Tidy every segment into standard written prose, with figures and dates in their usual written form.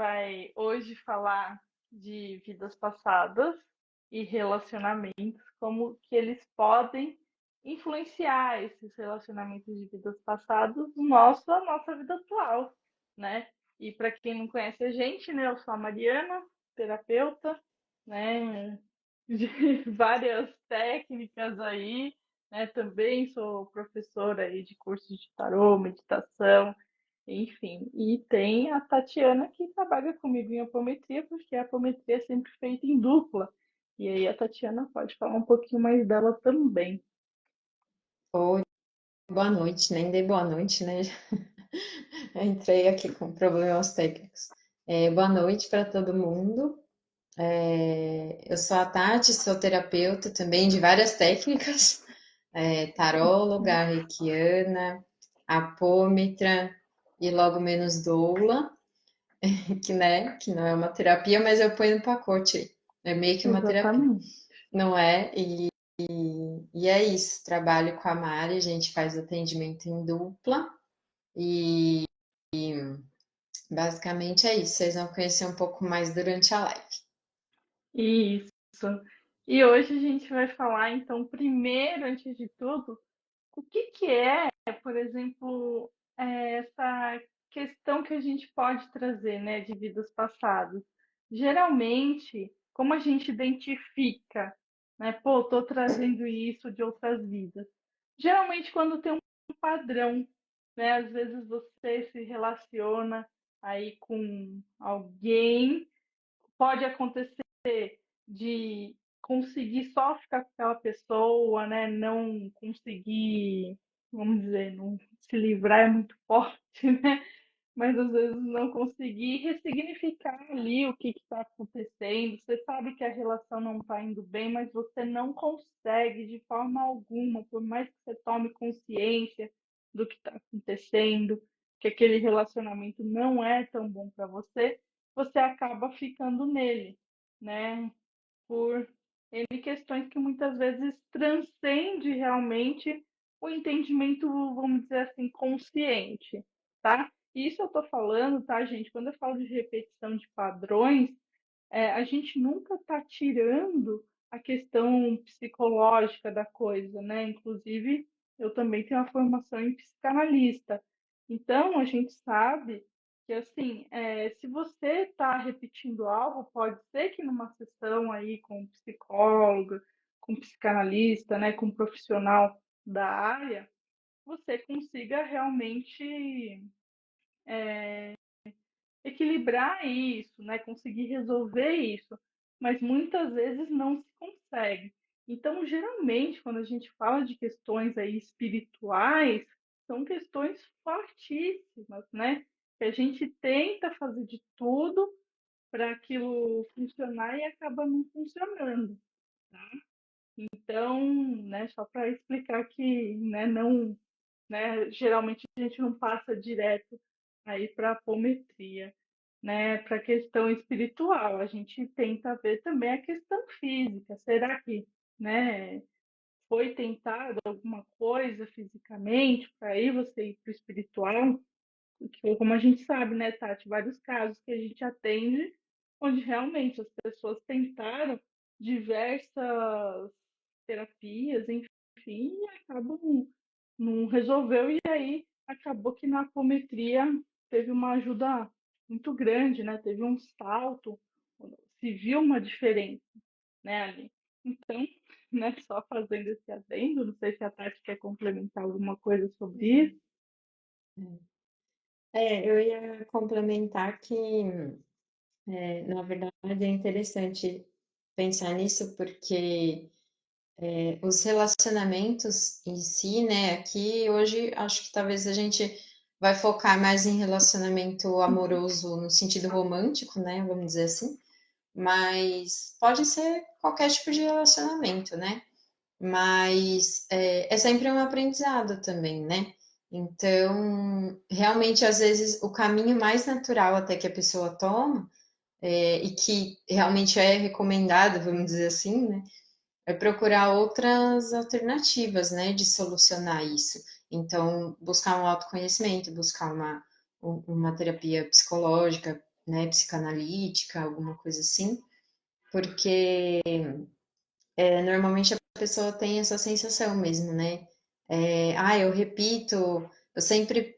vai hoje falar de vidas passadas e relacionamentos, como que eles podem influenciar esses relacionamentos de vidas passadas no a nossa vida atual, né? E para quem não conhece a gente, né, eu sou a Mariana, terapeuta, né, de várias técnicas aí, né? Também sou professora aí de cursos de tarô, meditação, enfim. E tem a Tatiana que trabalha comigo em apometria, porque a apometria é sempre feita em dupla. E aí a Tatiana pode falar um pouquinho mais dela também. Oi, boa noite, nem dei boa noite, né? Entrei aqui com problemas técnicos. Boa noite para todo mundo. Eu sou a Tati, sou terapeuta também de várias técnicas, taróloga, reikiana, apômetra e logo menos doula, que não é uma terapia, mas eu ponho no pacote aí. É meio que uma terapia, Exatamente. não é? E é isso, trabalho com a Mari, a gente faz atendimento em dupla. E basicamente é isso. Vocês vão conhecer um pouco mais durante a live. Isso. E hoje a gente vai falar, então, primeiro, antes de tudo, o que que é, por exemplo, essa questão que a gente pode trazer, né, de vidas passadas? Geralmente, como a gente identifica, né, pô, tô trazendo isso de outras vidas. Geralmente, quando tem um padrão, né, às vezes você se relaciona aí com alguém, pode acontecer de conseguir só ficar com aquela pessoa, né? Não conseguir, vamos dizer, não se livrar é muito forte, né? Mas às vezes não conseguir ressignificar ali o que está acontecendo. Você sabe que a relação não está indo bem, mas você não consegue de forma alguma, por mais que você tome consciência do que está acontecendo, que aquele relacionamento não é tão bom para você, você acaba ficando nele, né? Por N questões que muitas vezes transcende realmente o entendimento, vamos dizer assim, consciente, tá? Isso eu tô falando, tá, gente? Quando eu falo de repetição de padrões, a gente nunca está tirando a questão psicológica da coisa, né? Inclusive, eu também tenho uma formação em psicanalista. Então, a gente sabe que, assim, se você está repetindo algo, pode ser que numa sessão aí com um psicólogo, com um psicanalista, né, com um profissional da área, você consiga realmente equilibrar isso, né? Conseguir resolver isso, mas muitas vezes não se consegue. Então, geralmente, quando a gente fala de questões aí espirituais, são questões fortíssimas, né? Que a gente tenta fazer de tudo para aquilo funcionar e acaba não funcionando. Então, né, só para explicar que, né, não, né, geralmente a gente não passa direto aí para a apometria, né, para a questão espiritual. A gente tenta ver também a questão física. Será que, né, foi tentado alguma coisa fisicamente para aí você ir para o espiritual? Porque, como a gente sabe, né, Tati, vários casos que a gente atende onde realmente as pessoas tentaram diversas terapias, enfim, e acabam não resolveu, e aí acabou que na apometria teve uma ajuda muito grande, né? Teve um salto, se viu uma diferença, né, ali. Então, né, só fazendo esse adendo, não sei se a Tati quer complementar alguma coisa sobre isso. Eu ia complementar que, na verdade, é interessante pensar nisso porque os relacionamentos em si, né? Aqui hoje acho que talvez a gente vai focar mais em relacionamento amoroso no sentido romântico, né? Vamos dizer assim. Mas pode ser qualquer tipo de relacionamento, né? Mas é sempre um aprendizado também, né? Então, realmente, às vezes, o caminho mais natural até que a pessoa toma, e que realmente é recomendado, vamos dizer assim, né? É procurar outras alternativas, né, de solucionar isso. Então, buscar um autoconhecimento, buscar uma terapia psicológica, né, psicanalítica, alguma coisa assim, porque normalmente a pessoa tem essa sensação mesmo, né? Eu repito, eu sempre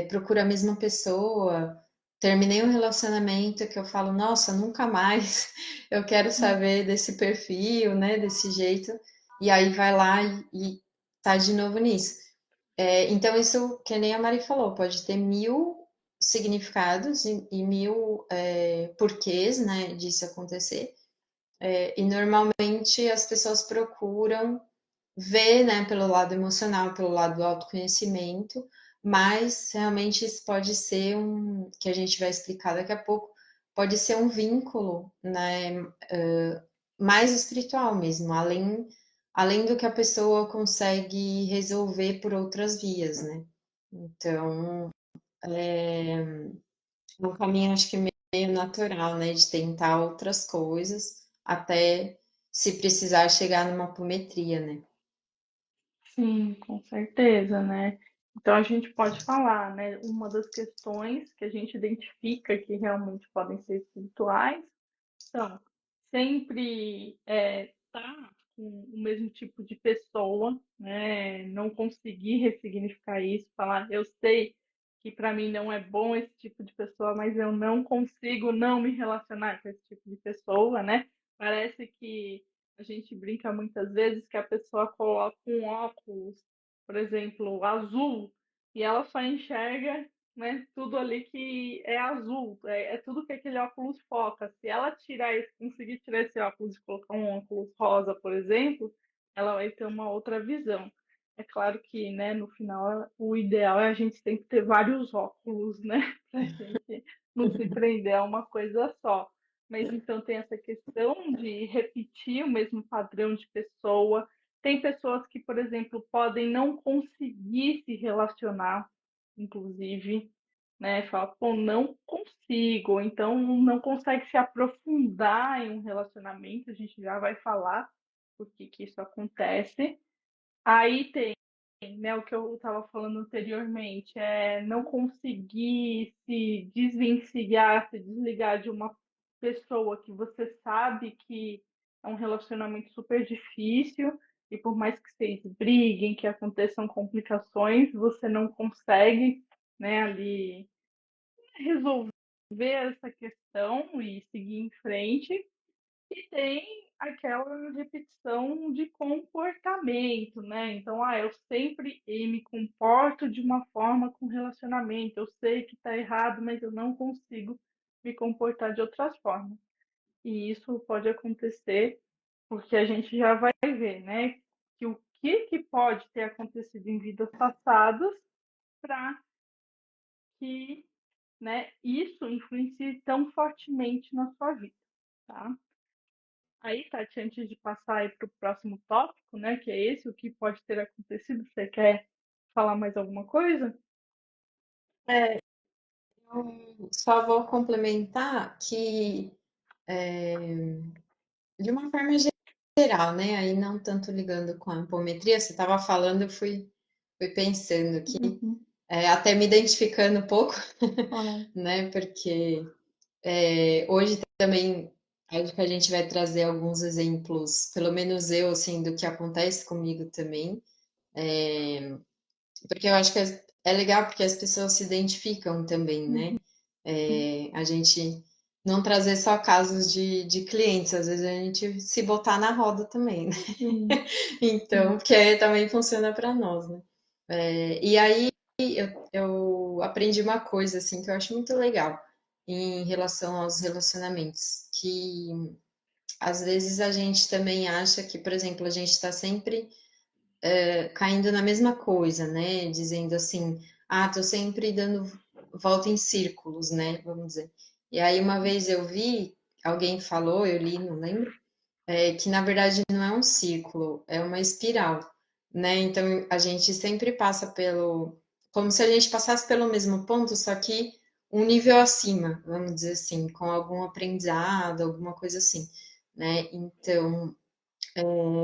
procuro a mesma pessoa, terminei um relacionamento que eu falo, nossa, nunca mais eu quero saber desse perfil, né, desse jeito, e aí vai lá e tá de novo nisso. Então, isso, que nem a Mari falou, pode ter mil significados e mil porquês, né, disso acontecer. E normalmente as pessoas procuram ver, né, pelo lado emocional, pelo lado do autoconhecimento, mas realmente isso pode ser que a gente vai explicar daqui a pouco, pode ser um vínculo, né, mais espiritual mesmo, além do que a pessoa consegue resolver por outras vias, né? Então, é um caminho, acho que meio natural, né, de tentar outras coisas até se precisar chegar numa apometria, né? Sim, com certeza, né? Então a gente pode falar, né? Uma das questões que a gente identifica que realmente podem ser espirituais são sempre tá com o mesmo tipo de pessoa, né? Não conseguir ressignificar isso, falar, eu sei que para mim não é bom esse tipo de pessoa, mas eu não consigo não me relacionar com esse tipo de pessoa, né? Parece que a gente brinca muitas vezes que a pessoa coloca um óculos, por exemplo, azul, e ela só enxerga, né, tudo ali que é azul, é tudo que aquele óculos foca. Se ela tirar esse, conseguir tirar esse óculos e colocar um óculos rosa, por exemplo, ela vai ter uma outra visão. É claro que, né, no final, o ideal é a gente sempre ter vários óculos, né, para gente não se prender a uma coisa só. Mas então tem essa questão de repetir o mesmo padrão de pessoa. Tem pessoas que, por exemplo, podem não conseguir se relacionar, inclusive, né? Fala, pô, não consigo, então não consegue se aprofundar em um relacionamento, a gente já vai falar por que que isso acontece. Aí tem, né, o que eu estava falando anteriormente, é não conseguir se desvencilhar, se desligar de uma pessoa que você sabe que é um relacionamento super difícil e por mais que vocês briguem, que aconteçam complicações, você não consegue, né, ali resolver essa questão e seguir em frente. E tem aquela repetição de comportamento, né? Então, eu sempre me comporto de uma forma com relacionamento. Eu sei que está errado, mas eu não consigo me comportar de outras formas. E isso pode acontecer porque a gente já vai ver, né? Que o que pode ter acontecido em vidas passadas para que, né, isso influencie tão fortemente na sua vida, tá? Aí, Tati, antes de passar para o próximo tópico, né, que é esse, o que pode ter acontecido, você quer falar mais alguma coisa? É, eu só vou complementar que, de uma forma geral, né? Aí não tanto ligando com a apometria, você estava falando, fui pensando aqui, Uhum. até me identificando um pouco, Claro. né? Porque hoje também acho que a gente vai trazer alguns exemplos, pelo menos eu, assim, do que acontece comigo também, porque eu acho que é legal porque as pessoas se identificam também, né? Uhum. A gente não trazer só casos de clientes, às vezes a gente se botar na roda também, né? Sim, Então, sim. porque aí também funciona para nós, né? E aí eu aprendi uma coisa assim que eu acho muito legal em relação aos relacionamentos, que às vezes a gente também acha que, por exemplo, a gente está sempre caindo na mesma coisa, né? Dizendo assim, tô sempre dando volta em círculos, né? Vamos dizer. E aí uma vez eu vi, alguém falou, eu li, não lembro, que na verdade não é um círculo, é uma espiral, né? Então a gente sempre passa como se a gente passasse pelo mesmo ponto, só que um nível acima, vamos dizer assim, com algum aprendizado, alguma coisa assim, né? Então,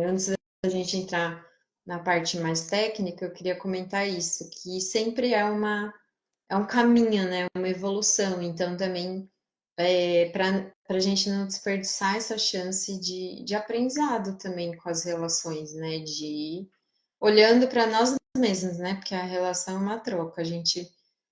antes da gente entrar na parte mais técnica, eu queria comentar isso, que sempre é um caminho, né? Uma evolução. Então também para a gente não desperdiçar essa chance de aprendizado também com as relações, né? De ir olhando para nós mesmos, né? Porque a relação é uma troca. A gente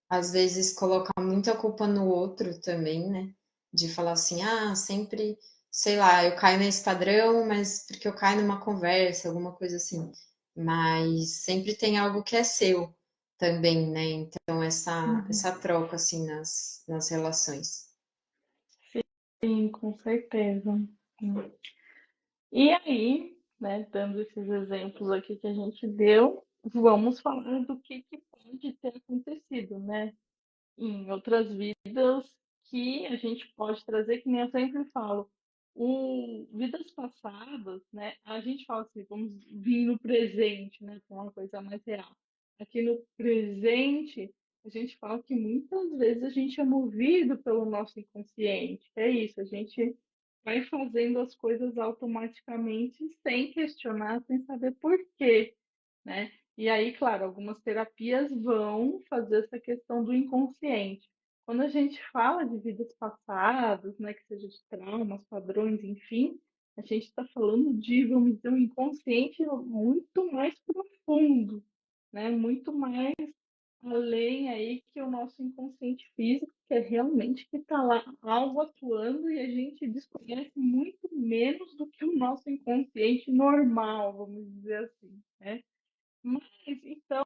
às vezes coloca muita culpa no outro também, né? De falar assim, ah, sempre, sei lá, eu caio nesse padrão, mas porque eu caio numa conversa, alguma coisa assim. Mas sempre tem algo que é seu também, né? Então, essa troca, assim, nas relações. Sim, com certeza. E aí, né, dando esses exemplos aqui que a gente deu, vamos falar do que pode ter acontecido, né? Em outras vidas que a gente pode trazer, que nem eu sempre falo, vidas passadas, né? A gente fala assim, vamos vir no presente, né? Com uma coisa mais real. Aqui no presente, a gente fala que muitas vezes a gente é movido pelo nosso inconsciente. É isso, a gente vai fazendo as coisas automaticamente, sem questionar, sem saber por quê, né? E aí, claro, algumas terapias vão fazer essa questão do inconsciente. Quando a gente fala de vidas passadas, né, que seja de traumas, padrões, enfim, a gente está falando de, vamos dizer, um inconsciente muito mais profundo, né? Muito mais além aí que o nosso inconsciente físico, que é realmente que está lá algo atuando e a gente desconhece muito menos do que o nosso inconsciente normal, vamos dizer assim, né? Mas, então,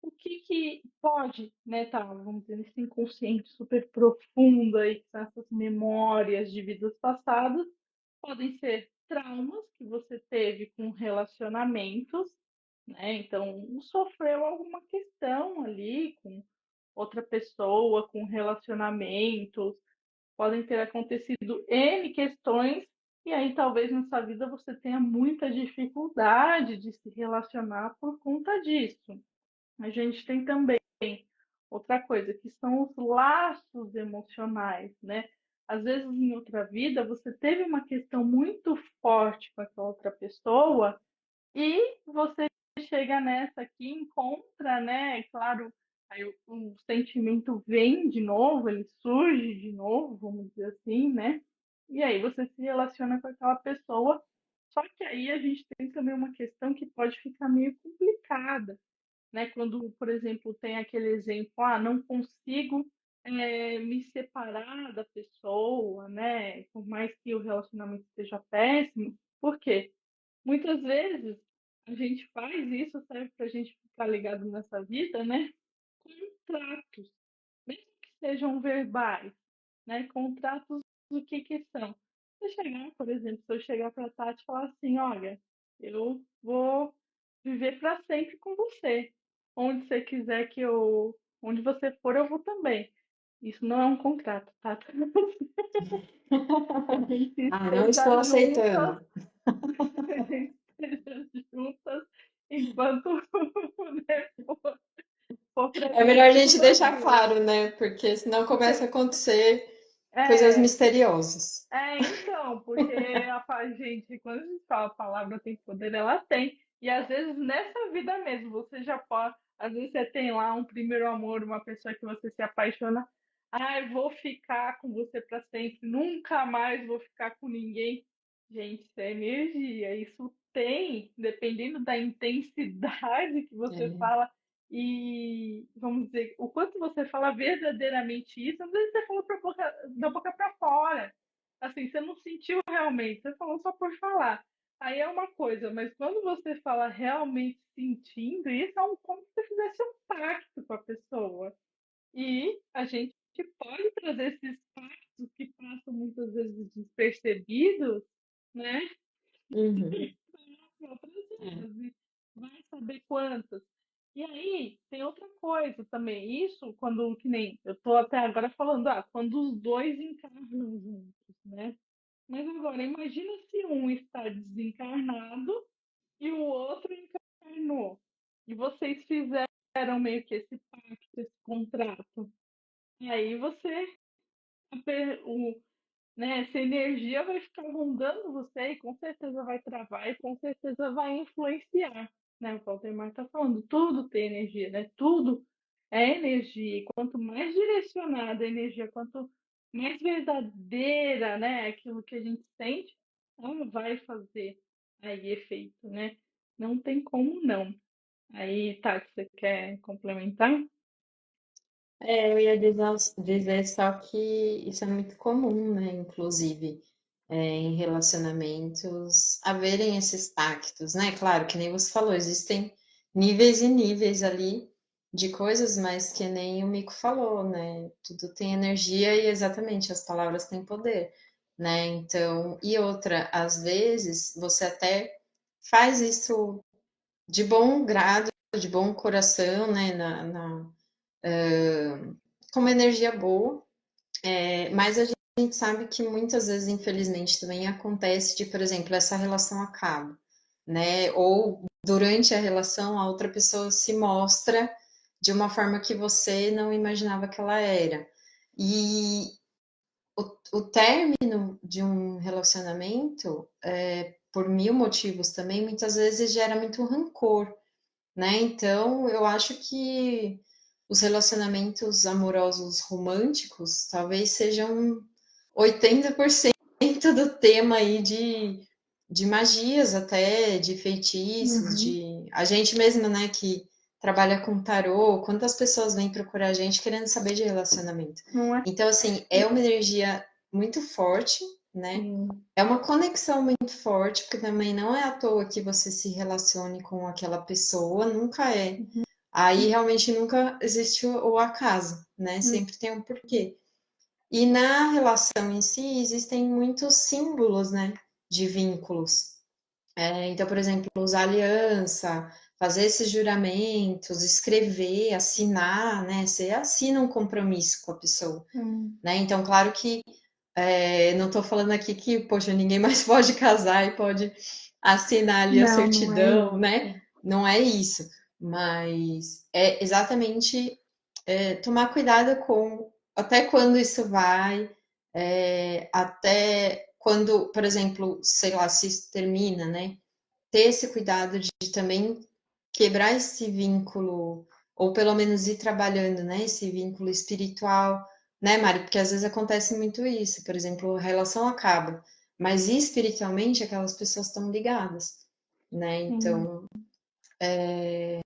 o que pode, né, tá, vamos dizer, nesse inconsciente super profundo aí, que são essas memórias de vidas passadas, podem ser traumas que você teve com relacionamentos, né? Então, sofreu alguma questão ali com outra pessoa, com relacionamentos, podem ter acontecido N questões, e aí talvez na sua vida você tenha muita dificuldade de se relacionar por conta disso. A gente tem também outra coisa, que são os laços emocionais, né? Às vezes em outra vida você teve uma questão muito forte com aquela outra pessoa e você chega nessa aqui, encontra, né? Claro, aí o sentimento vem de novo, ele surge de novo, vamos dizer assim, né? E aí você se relaciona com aquela pessoa. Só que aí a gente tem também uma questão que pode ficar meio complicada, né? Quando, por exemplo, tem aquele exemplo, ah, não consigo me separar da pessoa, né? Por mais que o relacionamento esteja péssimo. Por quê? Muitas vezes a gente faz isso, serve para a gente ficar ligado nessa vida, né? Contratos, mesmo que sejam verbais, né? Contratos do que são. Se eu chegar, por exemplo, se eu chegar para a Tati e falar assim, olha, eu vou viver para sempre com você. Onde você quiser que eu, onde você for, eu vou também. Isso não é um contrato, tá? A gente Ah, não esteja estou juntas, aceitando. a gente esteja juntas enquanto né, for É melhor a presente gente nos deixar dois. claro, né? Porque senão começa a acontecer coisas É, misteriosas. então, porque gente, quando a gente fala a palavra tem poder, ela tem. E às vezes nessa vida mesmo, você já pode. Às vezes você tem lá um primeiro amor, uma pessoa que você se apaixona. Ai, vou ficar com você para sempre, nunca mais vou ficar com ninguém. Gente, isso é energia. Isso tem, dependendo da intensidade que você É. fala. E vamos dizer, o quanto você fala verdadeiramente isso, às vezes você falou da boca para fora. Assim, você não sentiu realmente, você falou só por falar. Aí é uma coisa, mas quando você fala realmente sentindo, isso é como se você fizesse um pacto com a pessoa. E a gente pode trazer esses pactos que passam muitas vezes despercebidos, né? Uhum. Outras É. vidas, e vai saber quantas. E aí, tem outra coisa também. Isso quando, que nem eu tô até agora falando, quando os dois encarnam juntos, né? Mas agora, imagina se um está desencarnado e o outro encarnou. E vocês fizeram meio que esse pacto, esse contrato. E aí você, né? Essa energia vai ficar rondando você e com certeza vai travar e com certeza vai influenciar, né? O Valdemar está falando, tudo tem energia, né? Tudo é energia. E quanto mais direcionada a energia, quanto mais verdadeira, né, aquilo que a gente sente, ela vai fazer aí efeito, né? Não tem como não. Aí, Tati, você quer complementar? Eu ia dizer só que isso é muito comum, né? Inclusive, em relacionamentos, haverem esses pactos, né? Claro, que nem você falou, existem níveis e níveis ali de coisas, mas que nem o Mico falou, né? Tudo tem energia e exatamente as palavras têm poder, né? Então, e outra, às vezes você até faz isso de bom grado, de bom coração, né? Com uma energia boa, mas a gente sabe que muitas vezes, infelizmente, também acontece de, por exemplo, essa relação acaba, né? Ou durante a relação a outra pessoa se mostra de uma forma que você não imaginava que ela era. E o término de um relacionamento, por mil motivos também, muitas vezes gera muito rancor, né? Então, eu acho que os relacionamentos amorosos românticos talvez sejam 80% do tema aí de magias até, de feitiços, Uhum. de a gente mesma, né, que trabalha com tarô, quantas pessoas vêm procurar a gente querendo saber de relacionamento. Não é? Então, assim, é uma energia muito forte, né? Sim. É uma conexão muito forte, porque também não é à toa que você se relacione com aquela pessoa, nunca é. Uhum. Aí realmente nunca existe o acaso, né? Uhum. Sempre tem um porquê. E na relação em si existem muitos símbolos, né? De vínculos. Então, por exemplo, usar aliança, fazer esses juramentos, escrever, assinar, né? Você assina um compromisso com a pessoa, Hum. né? Então, claro que não estou falando aqui que, poxa, ninguém mais pode casar e pode assinar ali a Não, não é certidão, né? isso. Não é isso. Mas é exatamente tomar cuidado com até quando isso vai, até quando, por exemplo, sei lá, se isso termina, né? Ter esse cuidado de também quebrar esse vínculo, ou pelo menos ir trabalhando, né, esse vínculo espiritual, né, Mari? Porque às vezes acontece muito isso, por exemplo, a relação acaba, mas espiritualmente aquelas pessoas estão ligadas, né? Sim. Então, é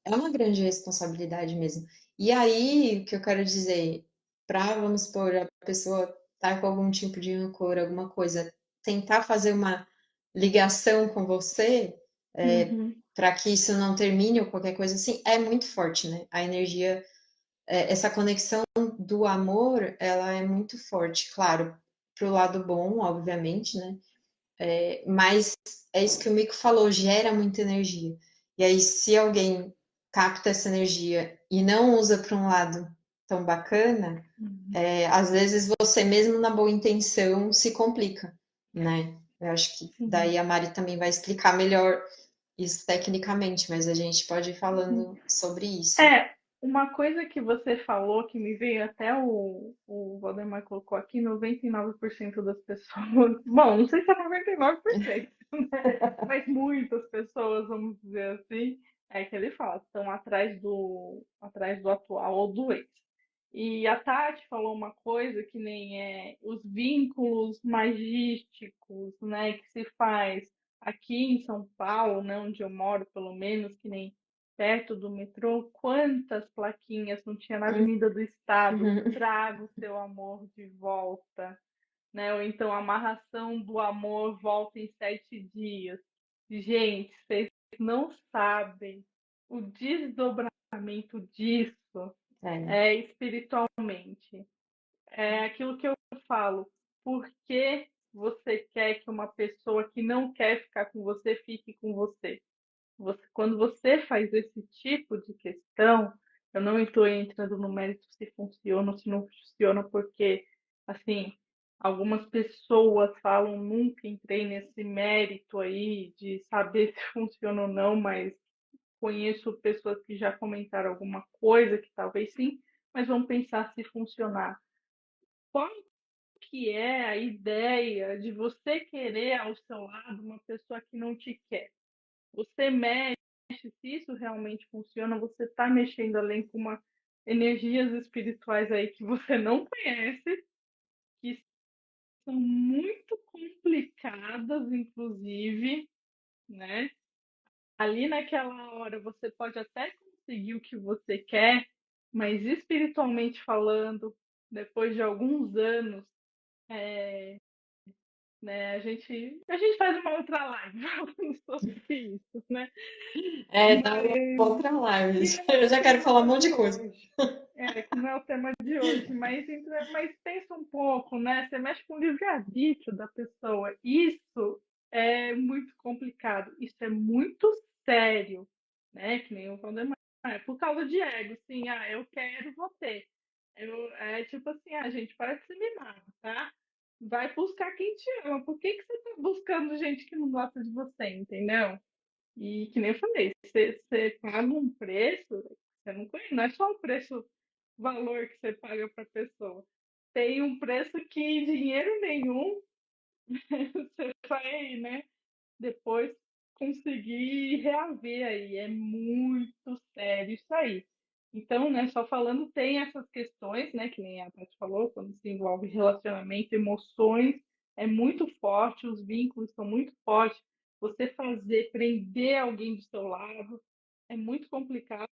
uma grande responsabilidade mesmo. E aí, o que eu quero dizer, para, vamos supor, a pessoa tá com algum tipo de rancor, alguma coisa, tentar fazer uma ligação com você, Uhum. para que isso não termine ou qualquer coisa assim, é muito forte, né? A energia, essa conexão do amor, ela é muito forte, claro, pro lado bom, obviamente, né? Mas é isso que o Mico falou, gera muita energia. E aí, se alguém capta essa energia e não usa para um lado tão bacana, Uhum. às vezes você mesmo na boa intenção se complica, né? Eu acho que Sim. daí a Mari também vai explicar melhor isso tecnicamente, mas a gente pode ir Uhum. falando sobre isso. É, uma coisa que você falou que me veio até o Valdemar colocou aqui, 99% das pessoas. Bom, não sei se é 99%, né? Mas muitas pessoas, vamos dizer assim, é que ele fala, estão atrás do atual ou do ex. E a Tati falou uma coisa que nem é os vínculos magísticos, né, que se faz aqui em São Paulo, né, onde eu moro, pelo menos, que nem perto do metrô, quantas plaquinhas não tinha na Avenida do Estado? Uhum. Traga o seu amor de volta, né? Ou então amarração do amor volta em 7 dias. Gente, vocês não sabem o desdobramento disso É. é espiritualmente. É aquilo que eu falo. Por que você quer que uma pessoa que não quer ficar com você fique com você? Quando você faz esse tipo de questão, eu não estou entrando no mérito se funciona ou se não funciona, porque, assim, algumas pessoas falam, nunca entrei nesse mérito aí de saber se funciona ou não, mas conheço pessoas que já comentaram alguma coisa que talvez sim, mas vamos pensar se funcionar. Qual que é a ideia de você querer ao seu lado uma pessoa que não te quer? Você mexe, se isso realmente funciona, você está mexendo além com energias espirituais aí que você não conhece, são muito complicadas, inclusive, né? Ali naquela hora você pode até conseguir o que você quer, mas espiritualmente falando, depois de alguns anos, é, né, a gente faz uma outra live falando sobre isso, né? É, dá uma Mas outra live. que não é Eu o já quero falar um tema monte de de coisa. hoje. Que não é o tema de hoje, mas pensa um pouco, né? Você mexe com o livre-arbítrio da pessoa. Isso é muito complicado, isso é muito sério, né? Que nem o Valdemar. É por causa de ego, sim, eu quero, vou ter. É tipo assim, gente, parece que ser mimado, tá? Vai buscar quem te ama. Por que você tá buscando gente que não gosta de você, entendeu? E que nem eu falei, você paga um preço, você não conhece, não é só o preço, valor que você paga para a pessoa. Tem um preço que dinheiro nenhum você vai, né, depois conseguir reaver aí. É muito sério isso aí. Então, né, só falando, tem essas questões, né, que nem a Tati falou, quando se envolve relacionamento, emoções, é muito forte, os vínculos são muito fortes. Você fazer, prender alguém do seu lado, é muito complicado.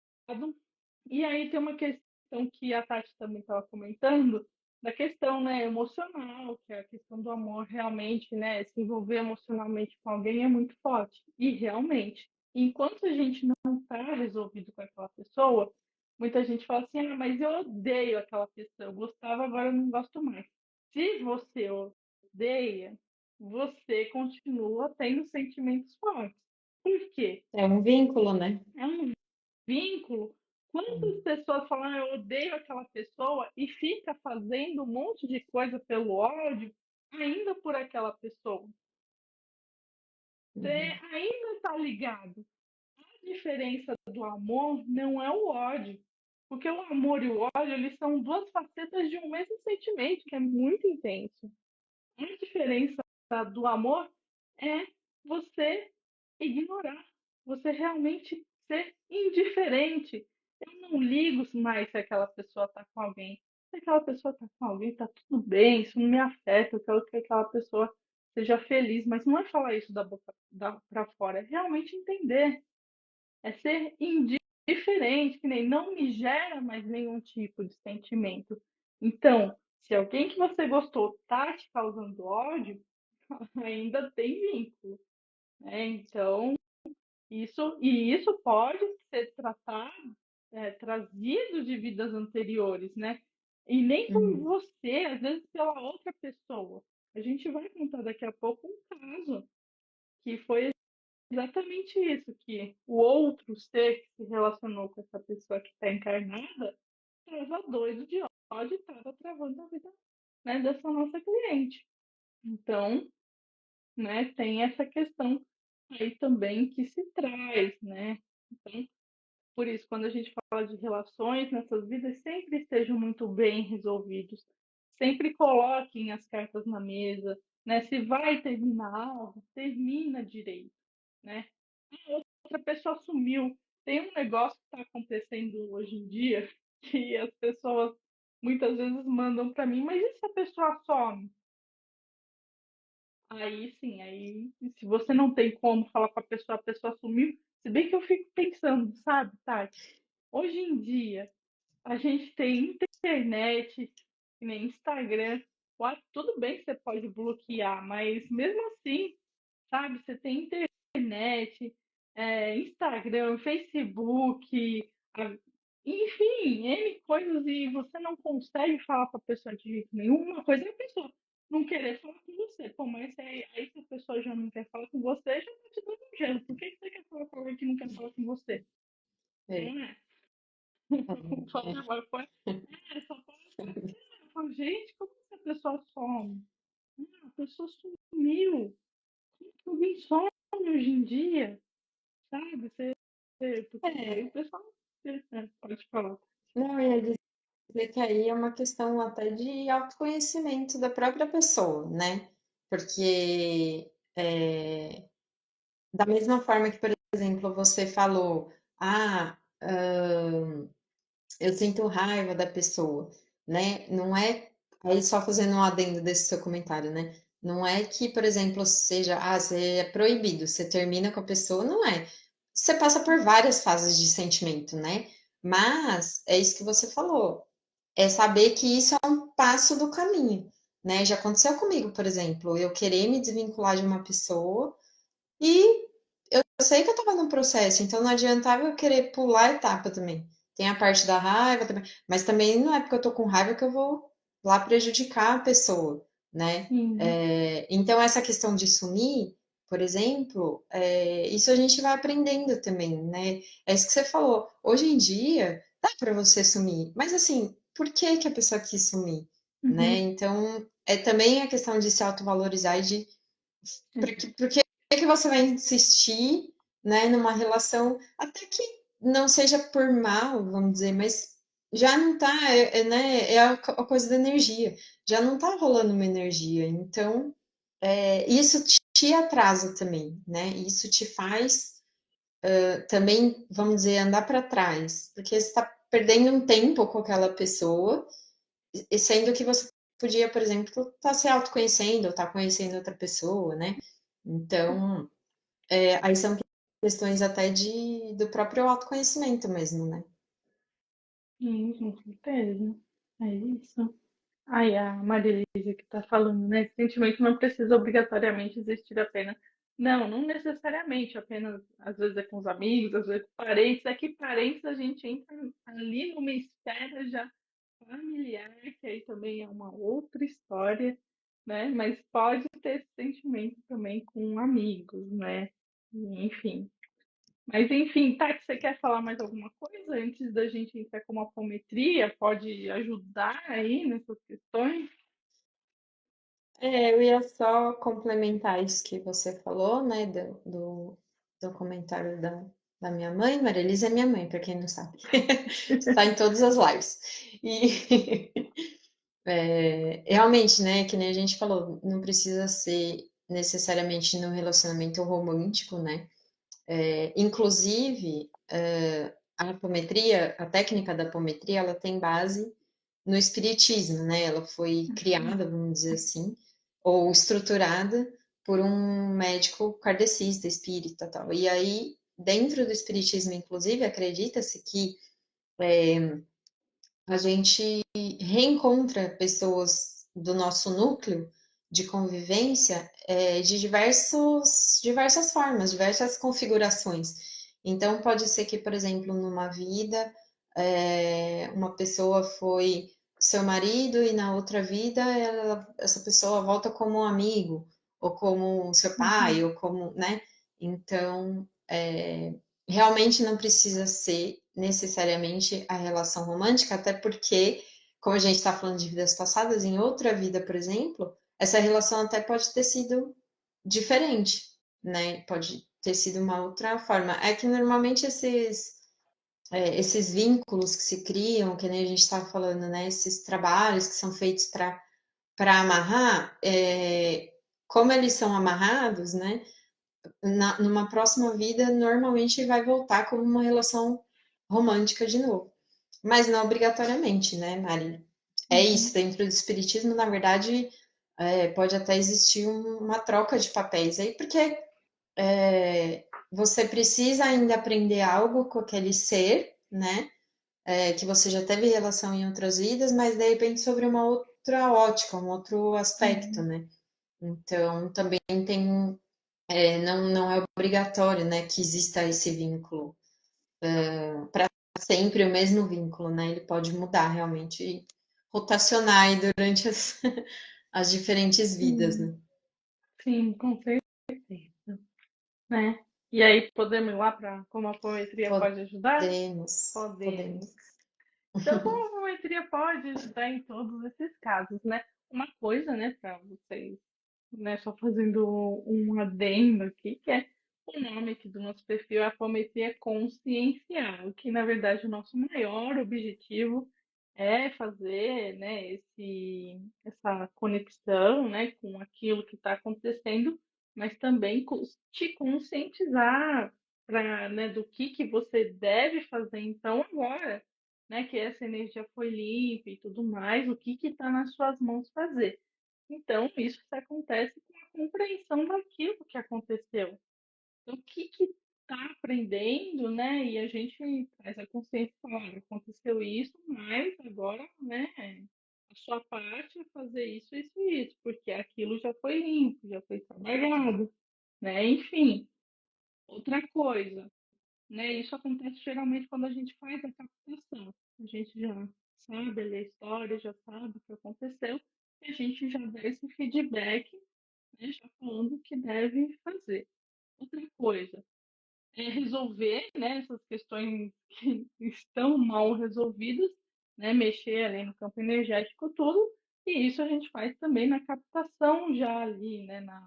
E aí tem uma questão que a Tati também estava comentando, da questão, né, emocional, que é a questão do amor realmente, né, se envolver emocionalmente com alguém é muito forte. E realmente, enquanto a gente não está resolvido com aquela pessoa, muita gente fala assim, mas eu odeio aquela pessoa, eu gostava, agora eu não gosto mais. Se você odeia, você continua tendo sentimentos fortes. Por quê? É um vínculo, né? É um vínculo. Quantas pessoas falam, eu odeio aquela pessoa e fica fazendo um monte de coisa pelo ódio ainda por aquela pessoa? Você Uhum. ainda está ligado. A diferença do amor não é o ódio. Porque o amor e o ódio, eles são duas facetas de um mesmo sentimento, que é muito intenso. A diferença do amor é você ignorar, você realmente ser indiferente. Eu não ligo mais se aquela pessoa está com alguém. Se aquela pessoa está com alguém, está tudo bem, isso não me afeta. Eu quero que aquela pessoa seja feliz, mas não é falar isso da boca para fora, é realmente entender, é ser indiferente, que nem não me gera mais nenhum tipo de sentimento. Então, se alguém que você gostou está te causando ódio, ainda tem vínculo, né? Então, isso pode ser tratado, trazido de vidas anteriores, né? E nem com Uhum. você, às vezes pela outra pessoa. A gente vai contar daqui a pouco um caso que foi exatamente isso, que o outro ser que se relacionou com essa pessoa que está encarnada estava doido de ódio e estava travando a vida, né, dessa nossa cliente. Então, né, tem essa questão aí também que se traz, né? Então, por isso, quando a gente fala de relações nessas vidas, sempre estejam muito bem resolvidos. Sempre coloquem as cartas na mesa, né? Se vai terminar algo, termina direito, né? Outra pessoa sumiu. Tem um negócio que está acontecendo hoje em dia que as pessoas muitas vezes mandam para mim, mas e se a pessoa some? Aí sim, aí se você não tem como falar para a pessoa sumiu. Se bem que eu fico pensando, sabe, Tati? Hoje em dia, a gente tem internet, nem Instagram. Tudo bem que você pode bloquear, mas mesmo assim, sabe, você tem internet, Instagram, Facebook, enfim, N coisas e você não consegue falar com a pessoa de jeito nenhum. Uma coisa é a pessoa não querer falar com você. Pô, mas aí se a pessoa já não quer falar com você, já tá te dando um gelo. Por que você quer falar com alguém que não quer falar com você? É, Não é? é, Pode, pode, só pode falar, gente, como essa pessoa some? A pessoa sumiu. Alguém some hoje em dia, sabe? Porque aí o é. pessoal pode falar. Não, eu ia dizer que aí é uma questão até de autoconhecimento da própria pessoa, né? Porque da mesma forma que, por exemplo, você falou, ah, eu sinto raiva da pessoa, né? Não é aí só fazendo um adendo desse seu comentário, né? Não é que, por exemplo, seja, você é proibido, você termina com a pessoa, não é. Você passa por várias fases de sentimento, né? Mas é isso que você falou, é saber que isso é um passo do caminho, né? Já aconteceu comigo, por exemplo, eu querer me desvincular de uma pessoa e eu sei que eu estava num processo, então não adiantava eu querer pular a etapa também. Tem a parte da raiva também, mas também não é porque eu tô com raiva que eu vou lá prejudicar a pessoa, né? Sim. Então, essa questão de sumir, por exemplo, isso a gente vai aprendendo também, né? É isso que você falou. Hoje em dia, dá para você sumir, mas assim, por que que a pessoa quis sumir, né? Uhum. Então, é também a questão de se autovalorizar e de porque que você vai insistir, né, numa relação, até que não seja por mal, vamos dizer, mas já não tá, né, é a coisa da energia, já não tá rolando uma energia, então isso te atrasa também, né? Isso te faz também, vamos dizer, andar para trás, porque você está perdendo um tempo com aquela pessoa, e sendo que você podia, por exemplo, estar tá se autoconhecendo, ou estar tá conhecendo outra pessoa, né? Então, aí são questões até do próprio autoconhecimento mesmo, né? Sim, com certeza. É isso. Aí a Maria Elisa que está falando, né? Esse sentimento não precisa obrigatoriamente existir apenas. Não, não necessariamente, apenas às vezes é com os amigos, às vezes com parentes. É que parentes a gente entra ali numa esfera já familiar, que aí também é uma outra história, né? Mas pode ter esse sentimento também com amigos, né? Enfim. Mas enfim, Tati, você quer falar mais alguma coisa antes da gente entrar com uma apometria? Pode ajudar aí nessas questões? Eu ia só complementar isso que você falou, né, do comentário da minha mãe. Maria Elisa é minha mãe, para quem não sabe. Está em todas as lives. E realmente, né, que nem a gente falou, não precisa ser necessariamente no relacionamento romântico, né? Inclusive, a apometria, a técnica da apometria, ela tem base no espiritismo, né? Ela foi criada, vamos dizer assim, ou estruturada por um médico kardecista, espírita, tal. E aí, dentro do espiritismo, inclusive, acredita-se que a gente reencontra pessoas do nosso núcleo de convivência de diversas formas, diversas configurações. Então, pode ser que, por exemplo, numa vida, uma pessoa foi seu marido e na outra vida essa pessoa volta como um amigo, ou como seu pai, Uhum. ou como, né? Então, realmente não precisa ser necessariamente a relação romântica, até porque, como a gente está falando de vidas passadas, em outra vida, por exemplo, essa relação até pode ter sido diferente, né? Pode ter sido uma outra forma. É que normalmente esses vínculos que se criam, que nem a gente estava falando, né? Esses trabalhos que são feitos para amarrar, como eles são amarrados, né? Numa próxima vida, normalmente vai voltar como uma relação romântica de novo. Mas não obrigatoriamente, né, Mari? É isso, Uhum. dentro do espiritismo, na verdade, pode até existir uma troca de papéis aí, porque você precisa ainda aprender algo com aquele ser, né? Que você já teve relação em outras vidas, mas de repente sobre uma outra ótica, um outro aspecto, Uhum. né? Então, também tem não é obrigatório, né, que exista esse vínculo para sempre o mesmo vínculo, né? Ele pode mudar realmente e rotacionar aí durante as diferentes vidas, Sim, né? sim, com certeza, né? E aí, podemos ir lá para como a apometria pode ajudar? Podemos. Podemos. Então, como a apometria pode ajudar em todos esses casos, né? Uma coisa, né, para vocês, né, só fazendo um adendo aqui, que é o nome aqui do nosso perfil é apometria consciencial, que na verdade o nosso maior objetivo é fazer, né, essa conexão, né, com aquilo que está acontecendo, mas também te conscientizar para, né, do que você deve fazer então agora, né, que essa energia foi limpa e tudo mais, o que está nas suas mãos fazer. Então, isso acontece com a compreensão daquilo que aconteceu. Então, o que está aprendendo, né? E a gente traz a consciência, claro, aconteceu isso, mas agora, né, a sua parte é fazer isso, isso e isso, porque aquilo já foi limpo, já foi trabalhado, né? Enfim, outra coisa, né? Isso acontece geralmente quando a gente faz a captação. A gente já sabe ali a história, já sabe o que aconteceu, e a gente já dá esse feedback, né? Já falando o que deve fazer. Outra coisa, é resolver, né, essas questões que estão mal resolvidas, né, mexer ali no campo energético tudo, e isso a gente faz também na captação já ali, né, na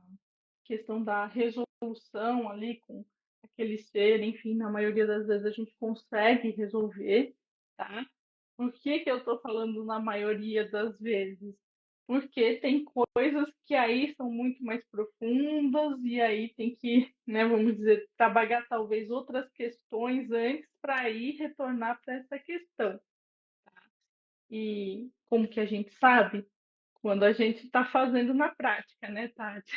questão da resolução ali com aquele ser, enfim, na maioria das vezes a gente consegue resolver, tá? Por que que eu estou falando na maioria das vezes? Porque tem coisas que aí são muito mais profundas e aí tem que, né, vamos dizer, trabalhar talvez outras questões antes para aí retornar para essa questão. E como que a gente sabe? Quando a gente está fazendo na prática, né, Tati?